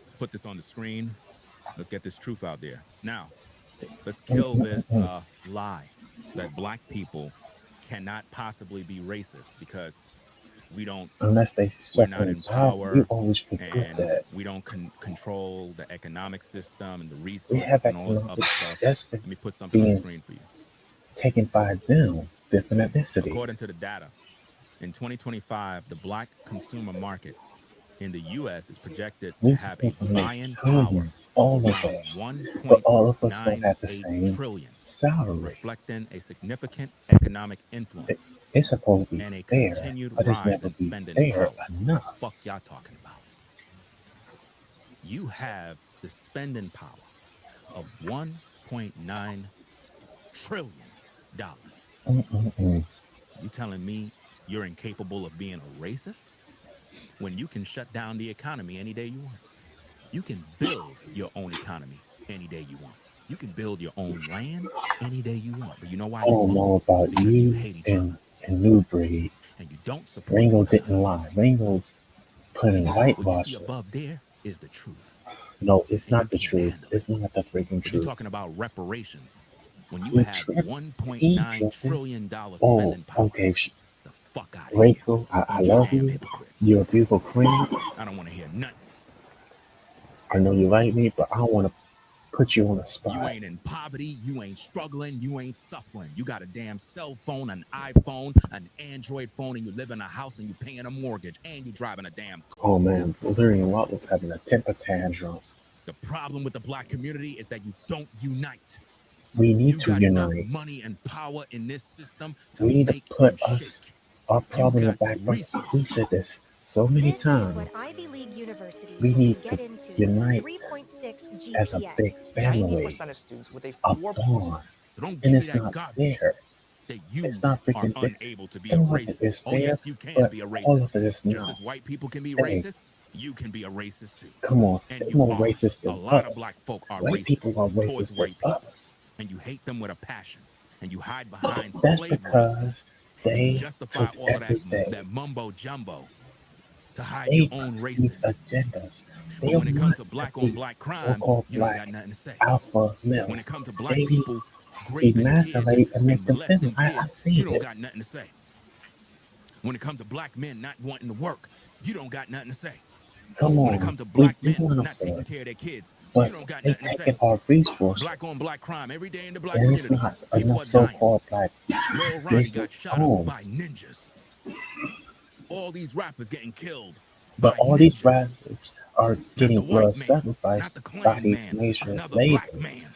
Let's put this on the screen. Let's get this truth out there. Now, let's kill this lie that black people cannot possibly be racist, because we don't, unless they we're step not in in power. You power, always forget and that. we don't control the economic system and the We have resources and all this economic other stuff. that's Let me put something on the being screen for you. taken by them, different According ethnicities. to the data, in 2025, the black consumer market in the US is projected to We have a supposed to make buying power trillions, all of of around us, but all of us don't have the 1.98 same trillion, salary. reflecting a significant economic influence It's supposed to be and a fair, continued but it's rise never in be spending fair power. enough. Fuck y'all talking about. You have the spending power of $1.9 trillion. Mm-mm-mm. You telling me you're incapable of being a racist when you can shut down the economy any day you want? You can build your own economy any day you want. You can build your own land any day you want. But you know why I you don't won't? know about Because you you hate each other and New Breed. and you don't support Ringo one didn't another. lie. Ringo's putting See, what you see whitewash. above there is the truth. No, it's And you not the can't truth. handle it. It's not the freaking But you're truth. talking about reparations when you He have tripped. He $1.9 tripping. trillion Oh, spending power. okay. The fuck out of here. Rachel, I You love damn you. hypocrites. You're a beautiful queen. I don't want to hear nothing. I know you like me, but I don't want to put you on the You spot. ain't in poverty. You ain't struggling. You ain't suffering. You got a damn cell phone, an iPhone, an Android phone, and you live in a house and you paying a mortgage and you driving a damn car. Oh man, Larry Watt was having a temper tantrum. The problem with the black community is that you don't unite. We need You to got enough unite. money and power in this system to We need to make put and us shake. our You problem in the got the back burner. We resources. said this so many This is times. what Ivy League universities We can need get to into unite 3.6 as a GPA. big family, 90% of students with a a 4. bond. So don't And give me it's that not garbage fair. that you It's not are freaking fair. unable to be a Some of it racist. is Oh, fair, yes, you can but be a all racist. of it is Just not. as white people can be Hey, racist, you can be a racist too. come on, And they're you more are. racist A than lot of black us. folk are White racist people are towards racist than white people. us. And you hate them with a passion. And you hide behind That's slavery. because And you they justify took all of everything. that mumbo jumbo to hide your They own push these racism. agendas. They But are when it comes not to black on simply black crime, so-called you don't got black nothing to say. alpha When males. it comes to black They people raping kids emasculate and make and them molesting feminine. I kids, you seen don't it. got nothing to say. When it comes to black men not wanting to work, you don't got nothing to say. Come When it on, comes to we black do men want not to taking work, care of their kids, you but don't got they nothing to say. taking our resources, Black on black crime every day in the black and it's community. not People enough are dying. so-called black Lil Ronnie business got shot up owned. by ninjas. All these rappers getting killed But by all these ninjas. rappers are Not getting the white blood man, sacrificed not the by Klan these man, major another black labels. man.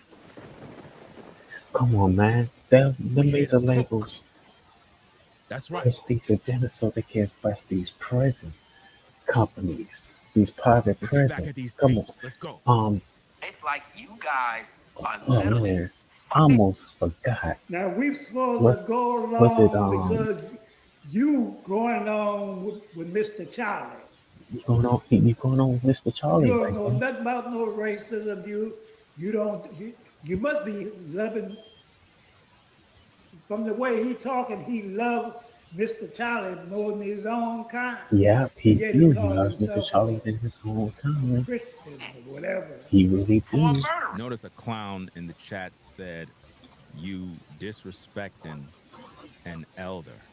Come on, man. The We here to major cook. labels That's right. push these agendas so they can bust these prison companies, these private Let's get back prisons. at these Come on. tapes. Let's go. Um, It's like you guys are oh literally man, I almost forgot. Now we supposed What to go was it? along because you going on with Mr. Charlie. You going on with Mr. You Charlie don't like know that? nothing about no racism. You don't you must be loving from the way he talking. He loves Mr. Charlie more than his own kind, Yeah, and he yet he do. He calls loves Mr. himself a Charlie in his own time. Christian or whatever. He really for a do. murderer. Notice a clown in the chat said, "You disrespecting an elder.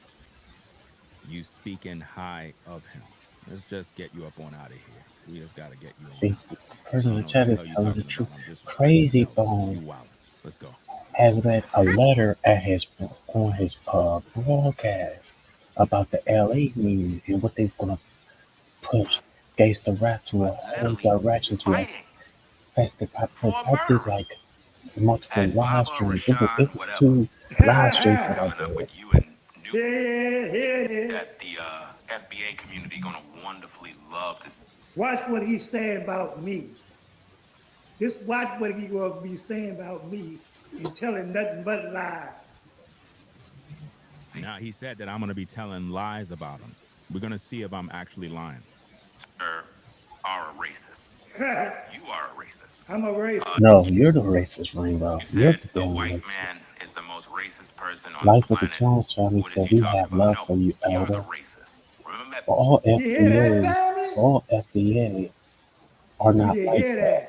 You speaking high of him." Let's just get you up on out of here. We just got to get you on See, out. the I person in don't the know what chat the is hell you telling the talking truth. about. I'm disrespecting Crazy an elder. Bone You wildin'. Let's go. has read a letter at his on his broadcast about the LA meeting and what they're gonna push gangster rap to a whole Literally direction to a fighting festive for a I did murderer. like multiple And live Baba, streams. It Rashawn, was whatever, 2 live streams that I coming up did. with you and New Here it is. that the FBA community gonna wonderfully love this. Watch what he's saying about me. Just watch what he will be saying about me and telling nothing but lies. Now he said that I'm going to be telling lies about him. We're going to see if I'm actually lying. Sir, are a racist. You are a racist. I'm a racist. No, you're the racist, Rainbow. You You're said the a damn white racist. man is the most racist person on the Life with the planet. Jones family What is said you we talking have about? love No, for you, you're the Elder. racist. Remember that. But all You hear that, FBA, family? all FBA are You not didn't like hear that.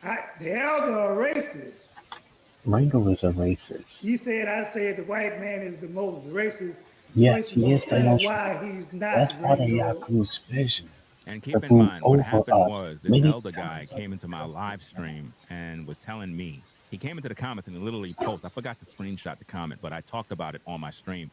that. The elder are racist. Rainbow is a racist. You said I said the white man is the most racist Yes, First of he all, is the tell most. why he's That's not part of Ringo. Yaku's vision And to keep in move mind, what over happened us was this many elder guy times. came into my live stream and was telling me, he came into the comments and he literally posted, I forgot to screenshot the comment, but I talked about it on my stream.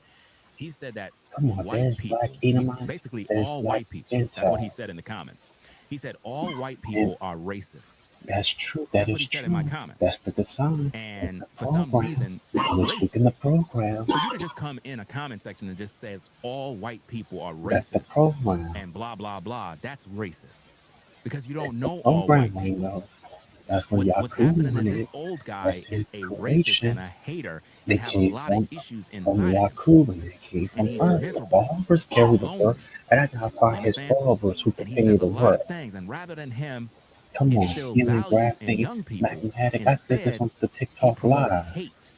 He said that Come on, white there's black people, Edomites, basically there's all black white people, that's what he Gentiles. said in the comments. He said all white And people are racist. that's true. That That's what is he said in my true. comments. That's the design. That's And the for some program. reason, I that's was tweaking the racist. program. For you to just come in a comment section and just says all white people are That's the racist program. and blah, blah, blah, that's racist. Because you don't That's the know all white program, people. Ringo. That's what What's Yaku happening is this wanted. old guy That's is his a racist creation. and a hater They and has a came lot of from issues inside of him. Yaku and they came And from he's us. miserable, Barbers carry the work, lonely. and I gotta You find his understand? followers who And he continue says a the lot work. of things. And rather than him Come on, instill healing, values in grafting, young people, magnetic. I did this instead on the he TikTok promotes live. hate.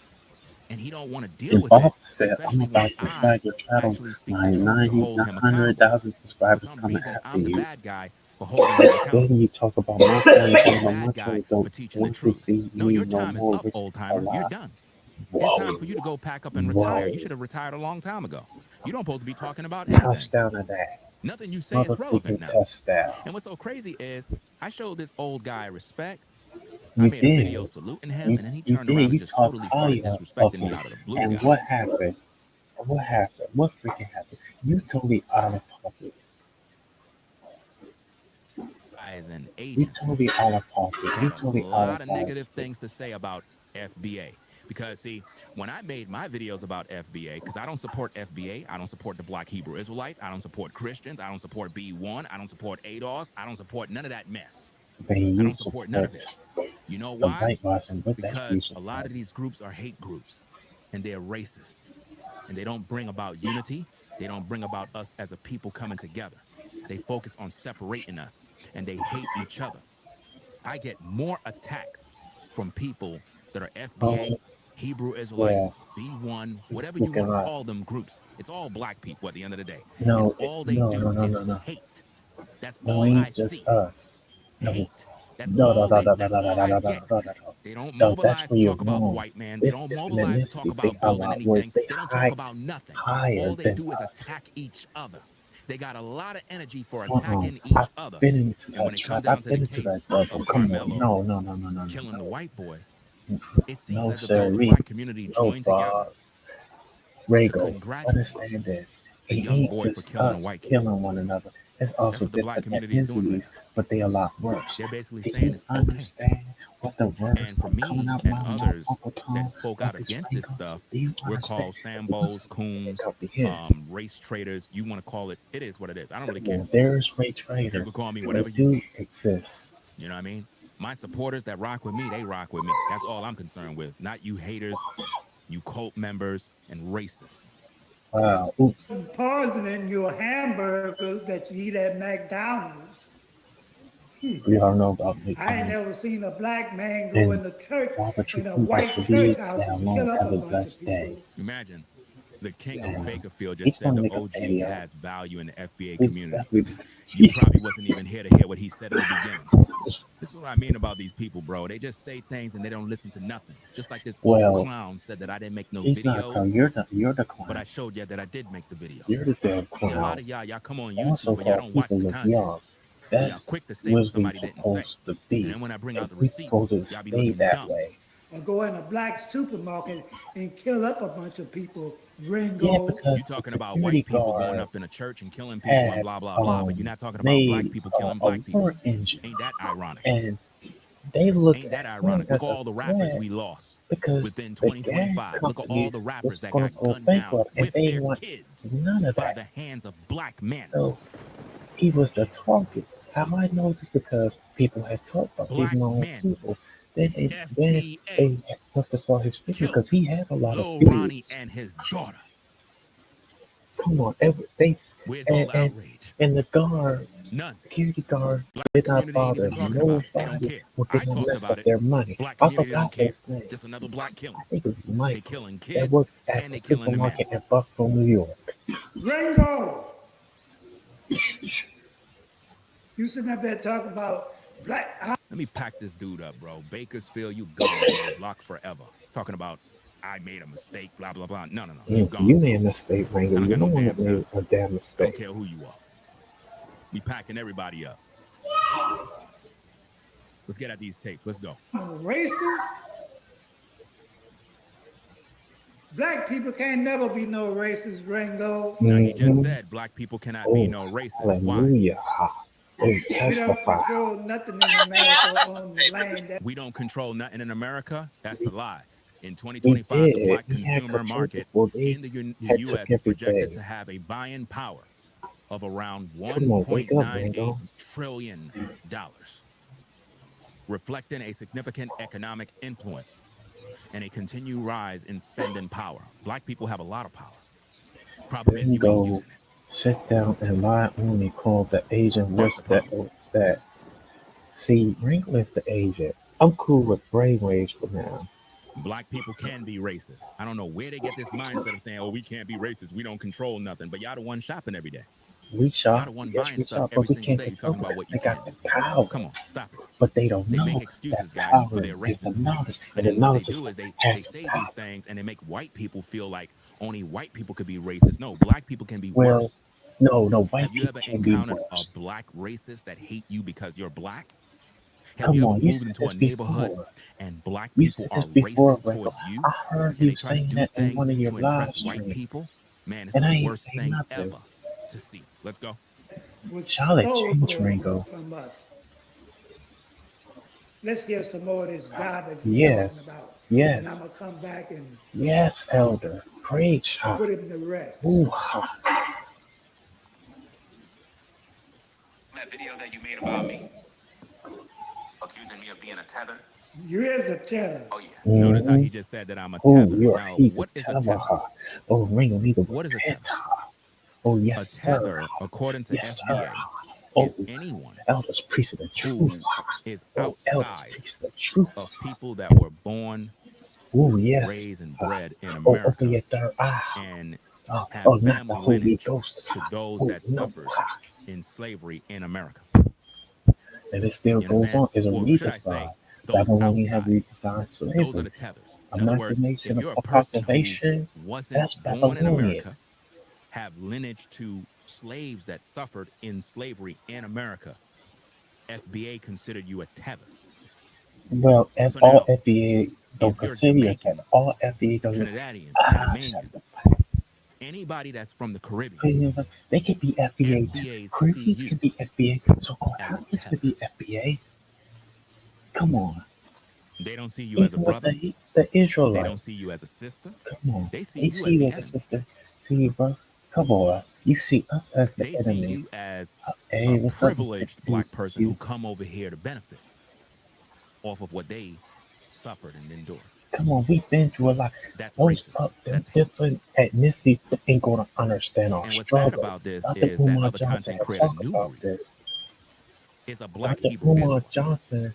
And he don't want to deal And with it, Bob said, I'm especially when about to I flag your channel. actually speak the My truth to 90, hold him accountable. 100,000 For subscribers some coming reason, after I'm the you. bad guy for holding him accountable. Then you talk about my family, I'm talking the about bad my guy children for don't teaching the want to truth. see No, me your no time is more, up, which is old a timer. You're lie. done. It's time Whoa, for you to go pack up and retire. You whoa. should have retired a long time ago. You don't supposed to be talking about anything. Touchdown to that. Nothing you say is relevant Motherfucking now. touchdown. And what's so crazy is I showed this old guy respect. I You made a video did. saluting him, and then he You turned around did. and You just talked totally started high of disrespecting me him. out of the blue, And guys. what happened? What happened? What freaking happened? You totally out of pocket. As an You agent, totally out of pocket. You had a totally out lot of of pocket. negative things to say about FBA. Because, see, when I made my videos about FBA, because I don't support FBA, I don't support the Black Hebrew Israelites, I don't support Christians, I don't support B1, I don't support ADOS, I don't support none of that mess. But I you don't support none of it. You know the why? whitewashing with that you Because a lot of these groups are hate groups, and they're racist, and they don't bring about unity. They don't bring about us as a people coming together. They focus on separating us, and they hate each other. I get more attacks from people that are FBA, Oh, Hebrew yeah. Israelites, B1, whatever you Speaking want to right. call them groups. It's all black people at the end of the day. No, And all they no, do is no. hate. That's No, all I ain't just see. us. No, Hate. That's no, all I get. They don't No, that's mobilize to where you're talk about the wrong. white man. They It's don't different mobilize to talk ethnicities. They about got a building lot worse. anything. They They don't talk about nothing. higher All they than do is us. attack each other. They got a lot of energy for Uh-uh. attacking each I've other. been into And when that it comes trap. down I've to the been into case that bubble. of Come on. Carmelo No. killing the white boy, it seems No, as if though the sir. black community No, joined together Bob. to Rego, congratulate understand this. the It young ain't boy for just killing a us white kid. killing one another. There's That's also what the black different community is doing right ethnicities, but they a lot worse. They're basically Do saying you it's okay. understand what the words And for are coming me out and my mouth, others Uncle Tom? that spoke out Like it's against this Ringo? stuff, Do you we're understand? called Sambos, coons, race traders. You want to call it, it is what it is. I don't really care. Well, there's race You traders. can call me They whatever you do want. exist. You know what I mean? My supporters that rock with me, they rock with me. That's all I'm concerned with. Not you haters, you cult members, and racists. Wow. Oops. Poisoning your hamburgers that you eat at McDonald's. We all know about I ain't McDonald's. never seen a black man go And in the church, Robert, in a you like white to church leave house down and low. kill up Have a a bunch blessed of people. day. Imagine the king of Yeah. Bakerfield He's just said gonna the make a OG video. has value in the FBA He's community. definitely- You probably wasn't even here to hear what he said in the beginning. This is what I mean about these people, bro. They just say things and they don't listen to nothing. Just like this old Well, clown said that I didn't make no he's not a videos, clown. You're the clown. but I showed you that I did make the videos. You're the damn See, a lot clown. of y'all come on Also YouTube and y'all called don't watch people the look content. young. And y'all That's quick to say what what we somebody didn't say. supposed to be. And then when I bring out the We receipts, supposed to y'all be stay looking that dumb. way. Or go in a black supermarket and kill up a bunch of people. Ringo. Yeah, because You talking the about security white people guard going up in a church and killing people and had blah, blah, blah, but you're not talking about black made people killing a black people. war engine, Ain't that ironic? and they look Ain't that at ironic? him Look as at all a the rappers threat we lost because within the gas 2025. Look at all the companies rappers was that going got to go gunned down bankrupt, and with they their want kids none of by that. the hands of black men. So he was the target. How I know this? Because people had talked about Black these known men. people. Then they FBA must have saw his video because he had a lot of Lil views. Ronnie and his daughter. Come on, Where's all the outrage? and the guard, None. security guard, Black did not community ain't bother even talking about it. They don't nobody care. when I they don't talked mess about up it. their money. Black I community don't forgot care. his name. Just another black killing. I think it was They Michael. killing That kids worked at and the they killing the men. supermarket in Buffalo, New York. Ringo! You sitting up there talking about black. Let me pack this dude up, bro. Bakersfield, you gone, bro. Blocked forever. Talking about I made a mistake, blah, blah, blah. No. You made a mistake, Ringo. You're the one that made a damn I don't mistake. care who you are. We packing everybody up. Let's get at these tapes. Let's go. Racist? Black people can't never be no racist, Ringo. Now, he just said black people cannot be no racist. Hallelujah. Why? We don't control nothing in America on the land. We don't control nothing in America? That's a lie. In 2025, the black consumer market in the U.S. is projected to have a buying power of around $1.98 trillion, reflecting a significant economic influence and a continued rise in spending power. Black people have a lot of power. Problem is, you ain't using it. Sit down and lie on me, call the agent. What's that? See, Ringo is the agent. I'm cool with brainwaves for now. Black people can be racist. I don't know where they get this mindset of saying, oh, we can't be racist. We don't control nothing. But y'all the one shopping every day. We shop. Y'all the one buying stuff every single day. You're talking about what you got the power. Come on, stop it. But they don't know. They make excuses, guys, for their racism. And then what they do is they say these things and they make white people feel like only white people could be racist. No, black people can be worse. No, white Have you people ever can be encountered worse. a black racist that hate you because you're black? Have Come you on, ever you moved said into a this neighborhood before. and black You people said are this before, racist Ringo. towards you? I heard And they you try to saying do that in things one of your to live impress white streams. people? Man, it's And I the ain't worst say thing nothing. ever to see. Let's go. Charlotte changed, Ringo. From us. Let's hear some more of this garbage Yes. we're talking about. Yes. And I'm going to come back and Yes, Elder. Preach. put him to rest. Ooh. That video that you made about me, accusing me of being a tether. You is a tether. Oh yeah. Notice how he just said that I'm a tether. Now, what is a tether? Oh, Ringo, neither. What is a tether? Oh, yes, a tether, sir. according to Yes, FBA, sir. is anyone Elders preach the who truth. is Elders outside preach the truth. of people that were born, Yes. raised, and bred in America, open your third eye. and not have the family Holy lineage Ghost. to those that suffered in slavery in America. And it still You goes understand? on. It's a Or should I say, redesign. those Babylonian have outside. redesigned slavery. Those are the tethers. In other words, if Amalgamation you're a of person population, who wasn't that's born in Babylonian. America, have lineage to slaves that suffered in slavery in America, FBA considered you a tether. Well, So all now, FBA don't if you're consider you a Jamaican, tether. All FBA doesn't. Trinidadian, Panamanian, anybody that's from the Caribbean, They can be FBA too. FBAs see Caribbeans you can be FBA. So-called as a Africans tether. can be FBA. Come on. They don't see you as a Even with brother. the They Israelites. don't see you as a sister. Come on. They see They you see as you the as a enemy. sister. See you, bro. Come on. You see us as the They see enemy. you as Hey, a what's up, privileged Mr. black person You? who come over here to benefit off of what they suffered and endured. Come on, we've been through a lot. That's Those racism. That's hate. different ethnicities ain't gonna understand our And what's sad struggle. about this Dr. is that Umar other Johnson content had creator, talked about Newbury, this. is a black Dr. Hebrew Umar Israelite. Johnson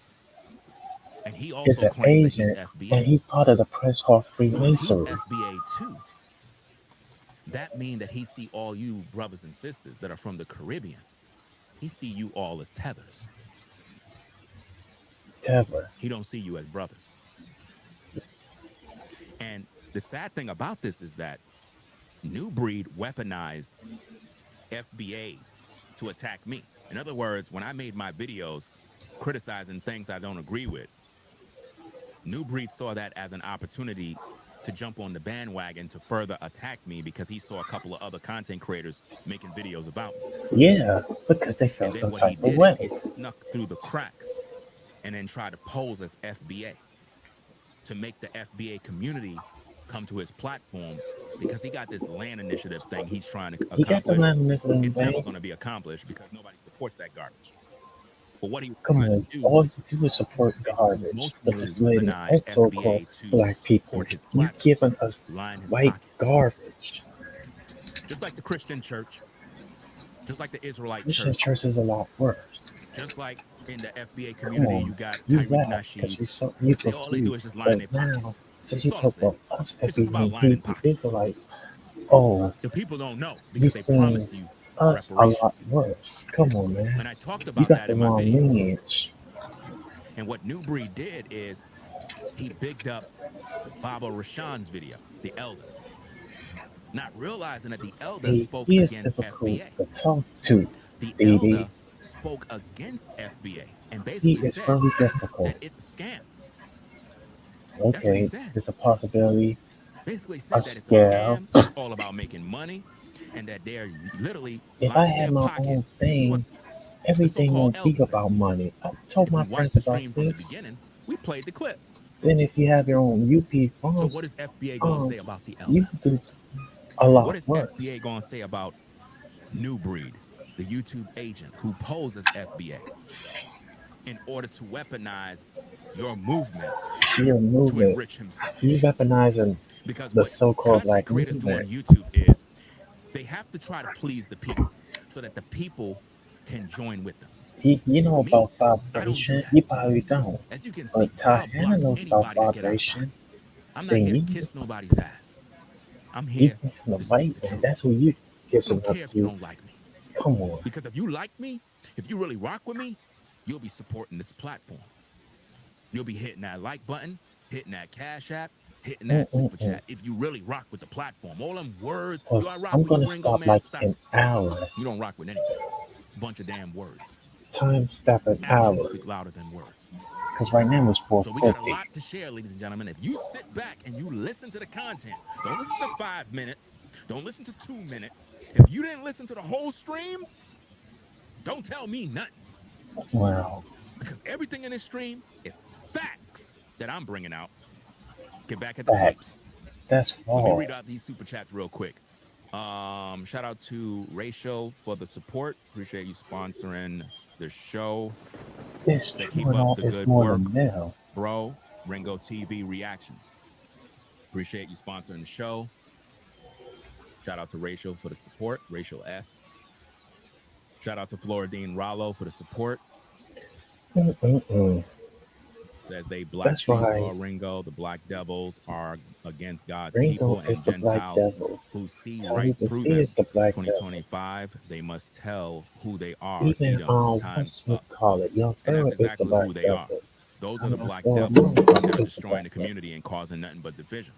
And he is also an claims that he's Asian, and FBA. he's part of the Press Hall So if he's Freemasonry. FBA too, that means that he see all you brothers and sisters that are from the Caribbean. He see you all as tethers. Ever. He don't see you as brothers. And the sad thing about this is that New Breed weaponized FBA to attack me. In other words, when I made my videos criticizing things I don't agree with, New Breed saw that as an opportunity to jump on the bandwagon to further attack me because he saw a couple of other content creators making videos about me. Yeah, because they And felt then some what he type of did way. is he snuck through the cracks and then tried to pose as FBA to make the FBA community come to his platform because he got this land initiative thing he's trying to He got the accomplish. land initiative, It's never man. going to be accomplished because nobody supports that garbage. But what he was Come trying on, to do all you do is support is garbage, the emotionally facility, weaponize and so-called FBA to black people. support his You platform, giving us line his white pockets. garbage. Just like the Christian church, just like the Israelite Christian church, church is a lot worse. just like in the FBA Come community, on, you got you Tyreek laugh because Nasheed. you They all they do is just line their but now, pockets. since That's you all I'm talk saying. about us It's as just about being lining Hebrew pockets. Israelites, oh, The people don't know you because they seeing promise you us a reparations. lot worse. Come on, man. And I talked You about got that the in my wrong videos. lineage. And what New Breed did is he bigged up Baba Rashan's video, the elder, not realizing that the elder spoke He is against difficult FBA. to talk to, The Dee. elder spoke against FBA and He basically is said very difficult. that it's a scam. That's what he Okay, said. there's a possibility. Basically A said that it's a scale. scam and it's all about making money and that they're literally If I lining had their my own pockets. This is what thing, the everything so-called won't be elder said. about money. I told If my you watch friends the about stream from the this. beginning, we played the clip. Then if you have your own UP So phones, what is FBA going to say about the you elder? can do a What lot is worse. FBA going to say about New Breed, the YouTube agent who poses FBA in order to weaponize your movement Your to movement, enrich himself? you weaponizing Because the what so-called content black creators do on movement. YouTube is they have to try to please the people so that the people can join with them. You know Me, about I don't do vibration? that. You probably don't. As you can see, But I'll Tahana block knows about anybody that get out of pocket. vibration. I'm not Then here to you kiss nobody's ass. I'm you here listen to to speak white, the and truth. that's who you I kissing don't up care if you to. don't like me. Come on. Because if you like me, if you really rock with me, you'll be supporting this platform. You'll be hitting that like button, hitting that Cash App, hitting that super chat. If you really rock with the platform, all them words, Well, do I rock I'm with you, gonna Ringo, stop man? like Stop. an hour. You don't rock with anything. It's a bunch of damn words. Time stop an Actions hour. speak louder than words. Because right now it's So we got a 4:50. lot to share, ladies and gentlemen. If you sit back and you listen to the content, don't listen to 5 minutes, don't listen to 2 minutes. If you didn't listen to the whole stream, don't tell me nothing. Wow. Because everything in this stream is facts that I'm bringing out. Let's get back at the tapes. Facts. That's Let me false. read out these super chats real quick. Shout out to Ratio for the support. Appreciate you sponsoring the show. It's Say true keep and up all. the It's good more work, than now. bro. Ringo TV reactions. Appreciate you sponsoring the show. Shout out to Ratio for the support. Ratio S. Shout out to Floridine Rollo for the support. Says they black That's trees right. saw Ringo. The black devils are against God's Ringo people is and the black Gentiles devil. who see All right you can through see them. is the black 2025, they must tell who they are. Even Edom, time's what's you up. call it? Young And Pharaoh that's is the exactly black who they are. devil. Those are I'm the not black sure devils what that are is the destroying black the devil. community and causing nothing but division.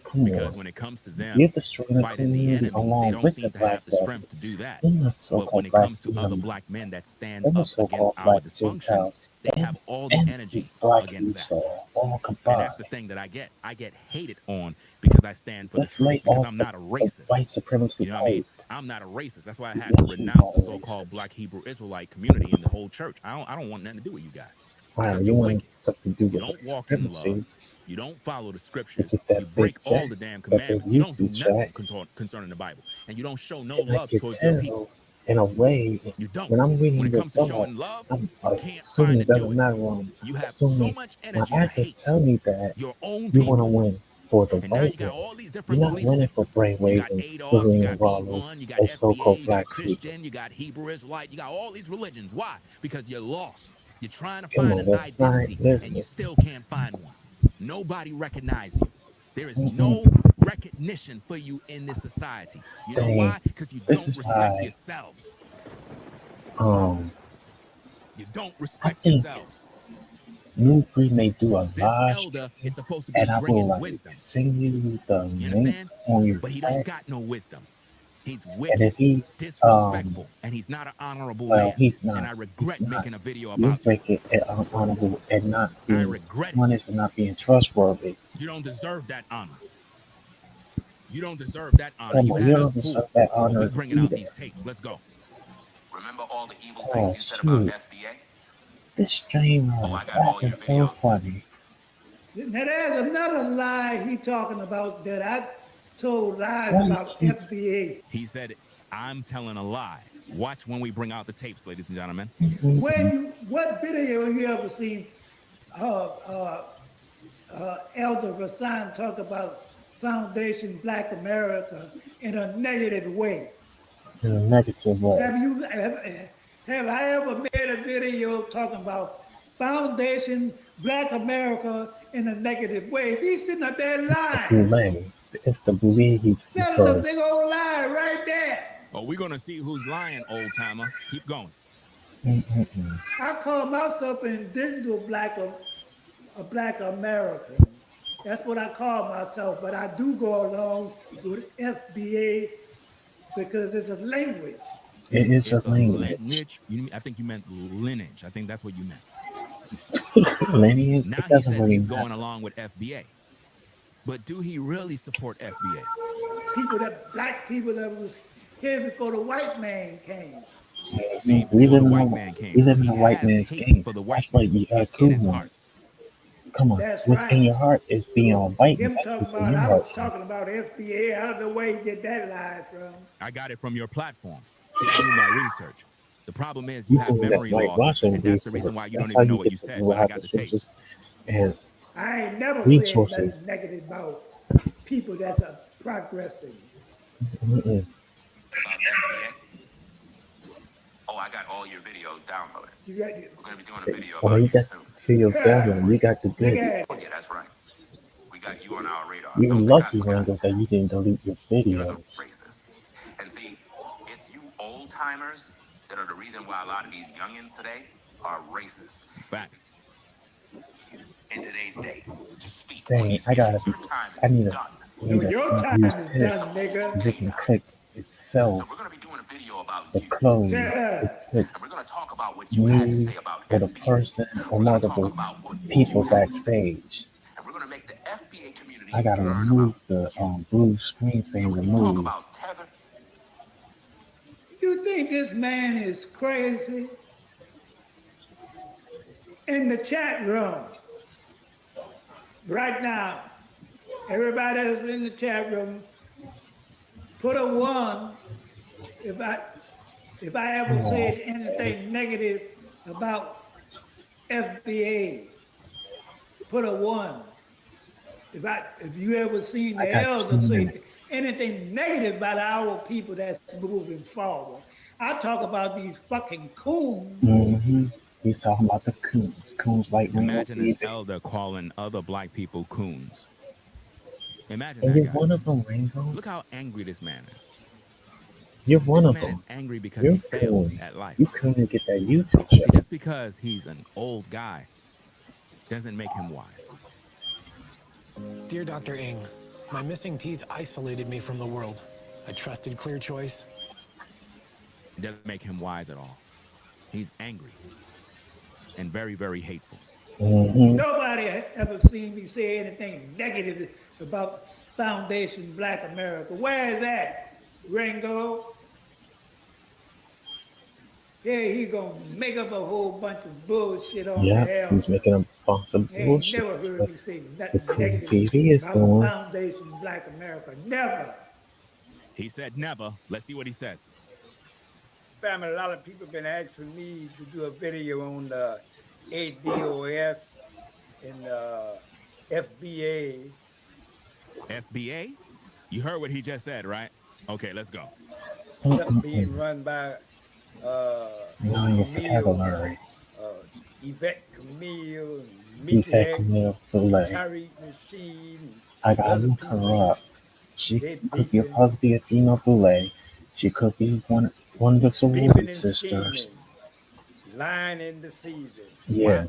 Come Because on. when it comes to You're them destroying the fighting the community enemy, they along don't with the seem to black have the devil. strength to do that. You're not But so-called when it black comes to other enemy. black men that stand They're the up against so-called our black dysfunction, Gentiles. they And, have all the and energy black against that. Esau, all And combined. that's the thing that I get. I get hated on because I stand for the Let's truth, lay because off I'm the not a racist. white supremacy You know what I mean? pipe. I'm not a racist. That's why I had to renounce the so-called black Hebrew Israelite community and the whole church. I don't want nothing to do with you guys. Wow, Because you you're want wicked. something to do You with don't white walk in love. supremacy. You don't follow the You scriptures. get that You big break all check, the damn that big commandments. You don't do YouTube nothing check. concerning the Bible. And you don't show no And I love can towards your people. tell, in a way, You don't. when I'm When reading it your comes to thought, showing love, I'm you can't assuming find it to do doesn't it. matter what I'm You have so assuming. much My energy to actions hate tell me that your own you want to people. win for the And now you white got man. all these You're different not belief winning for systems. You got brainwaving, ADOS, you Lillian got Rollins, P1, you got or FBA, so-called you got black people. Christian, you got Hebrew Israelite, you got all these religions. Why? Because you're lost. You're trying to Come find on, an that's not identity and you business. still can't find one. Nobody recognizes you. There is no recognition for you in this society. You know Dang, why? Because you this don't is respect why yourselves. You don't I respect think yourselves. New Breed may do a This live elder stream, is supposed to be and I will bringing like wisdom. send you the You link understand? on your But he don't text. got no wisdom. He's And wicked, if he, disrespectful, and he's not an honorable well, man. he's And not. I He's regret not. making a video You're about you. breaking it honorable and not I being regret it. honest and not being trustworthy. You don't deserve that honor. You don't deserve that honor. Come You on, you had don't us deserve fooled. that But we honor bringing out either. these tapes. Let's go. Remember all the evil Oh, things you said about shoot. FBA? This streamer Oh, I got all back your is so video. funny. Now there's another lie he talking about that I told lies Why about he FBA. He said, I'm telling a lie. Watch when we bring out the tapes, ladies and gentlemen. What video you ever seen Elder Rasan talk about Foundation Black America in a negative way? in a negative way? Have I ever made a video talking about Foundation Black America in a negative way? He's sitting up there lying. Boulay. It's the Boulay he's That's a big old lie right there. Oh, we're going to see who's lying, old timer. Keep going. I call myself an indigenous black a black American. That's what I call myself, but I do go along with FBA because it's a language. It is a It's a language. lineage. I think you meant lineage. I think that's what you meant. Lineage, Now it he doesn't says really he's matter. going along with FBA. But do he really support FBA? Black people that was here before the white man came. See, We before live the in white a man came, we so live in he a white has man's hate game. for the That's white why man. you have It's in his cool heart. Come on, That's what's in right. your heart is being a white man. Him talking It's in about, your I heart. was talking about FBA. I don't know where he get that lie from. I got it from your platform. See, I do my research. The problem is you You have doing that memory loss, whitewashing and that's the reason research. why you don't That's how even know you what get you to said. know But I how got the the sources tapes. and I ain't never said resources. nothing negative about people that's progressing. Mm-mm. About FBA. Oh, I got all your videos downloaded. You got We're going to be doing a video Well, about you you got soon. videos down. You got the look good. at Oh, yeah, that's right. We got you on our radar. You're Don't think I lucky, forgot. Rango, that you didn't delete your You're the videos. racist. And see, it's you old timers that are the reason why a lot of these youngins today are racist. Facts. In today's day, to speak on Dang, these issues, your time I is done. no, need a your use time is this. done, nigga. You can click itself, So we're going to be doing a video about the you. close, Yeah. it click And we're going to talk about what you had to me say about with a FBA. person or We're going to talk multiple about what people you had to say. backstage. And we're going to make the FBA community I gotta learn about remove the blue screen so saying we can talk remove. about tether. You think this man is crazy? In the chat room right now, everybody that's in the chat room, put a one if I ever Oh, said anything negative about FBA. Put a one. If you ever seen I the got 2 elder say minutes. anything negative about our people that's moving forward, I talk about these fucking coons. Mm-hmm. He's talking about the coons. Coons like Ringo Imagine an TV. elder calling other black people coons. Imagine And that you're guy. one of them, Ringo. Look how angry this man is. You're one This of man is them. angry because You're he failed coon. at life. You couldn't get that YouTube See, show. just because he's an old guy doesn't make him wise. Dear Dr. Ng, my missing teeth isolated me from the world. I trusted Clear Choice. It doesn't make him wise at all. He's angry and very, very hateful. Mm-hmm. Nobody ever seen me say anything negative about Foundation Black America. Where is that, Ringo? Yeah, he gonna make up a whole bunch of bullshit on the Yeah, he's elder. making a bunch of You ain't bullshit. never heard But me say the nothing Coon negative TV is about doing. Foundation Black America. Never. He said never. Let's see what he says. Family, a lot of people been asking me to do a video on the ADOS and FBA. FBA? You heard what he just said, right? Okay, let's go. Being run by Now your Camille, vocabulary. Yvette Camille, Yvette Mickey Camille Filet. Tariq Machine. I gotta Other look people, her up. She they could be beefing, supposed to be a female Filet. She could be one of the beefing sorority and sisters. scheming, lying and deceiving. Yeah,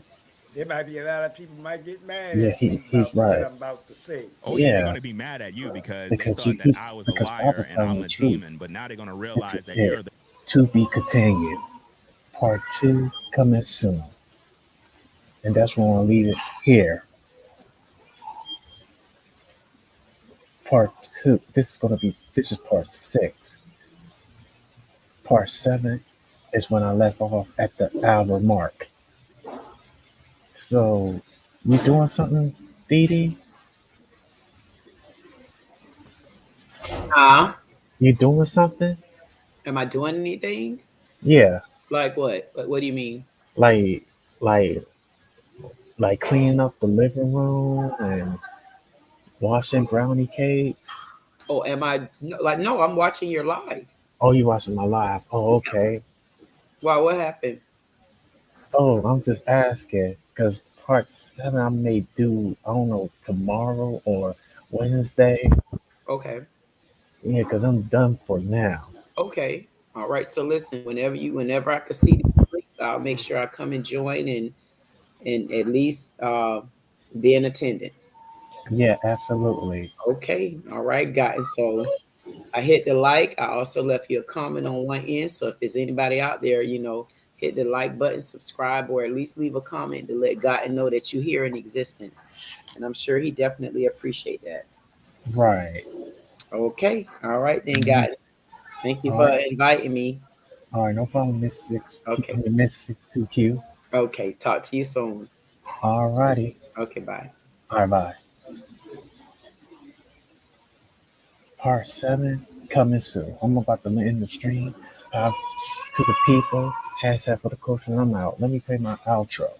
There might be a lot of people might get mad yeah, at me he's about what right. I'm about to say. Oh, yeah, they're Yeah, going to be mad at you because they because thought that I was a because liar Father's and telling I'm the a truth. demon, but now they're going to It's realize that it. you're the. To be continued. Part 2 coming soon. And that's where I'll leave it here. Part 2. This is part 6. Part 7 is when I left off at the hour mark. So, you doing something, Dee Dee? You doing something? Am I doing anything? Yeah. Like what? What do you mean? Like, like, like cleaning up the living room and washing brownie cake. Oh, am I like no? I'm watching your live. Oh, you watching my live? Oh, okay. Why? What happened? Oh, I'm just asking because part 7 I may do, I don't know, tomorrow or Wednesday. Okay. Yeah, because I'm done for now. Okay. All right. So listen, whenever I can see the links, I'll make sure I come and join and at least be in attendance. Yeah, absolutely. Okay, all right, guys. So I hit the like. I also left you a comment on one end. So if there's anybody out there, hit the like button, subscribe, or at least leave a comment to let God know that you're here in existence. And I'm sure he definitely appreciate that. Right. Okay, all right then, Mhm. God. Thank you All for right. inviting me. All right. No problem, Miss Six. Okay. Miss 62Q. Okay, talk to you soon. All righty. Okay, bye. All right. Bye. Part 7 coming soon. I'm about to end the stream. To the people, hashtag for the culture, and I'm out. Let me play my outro.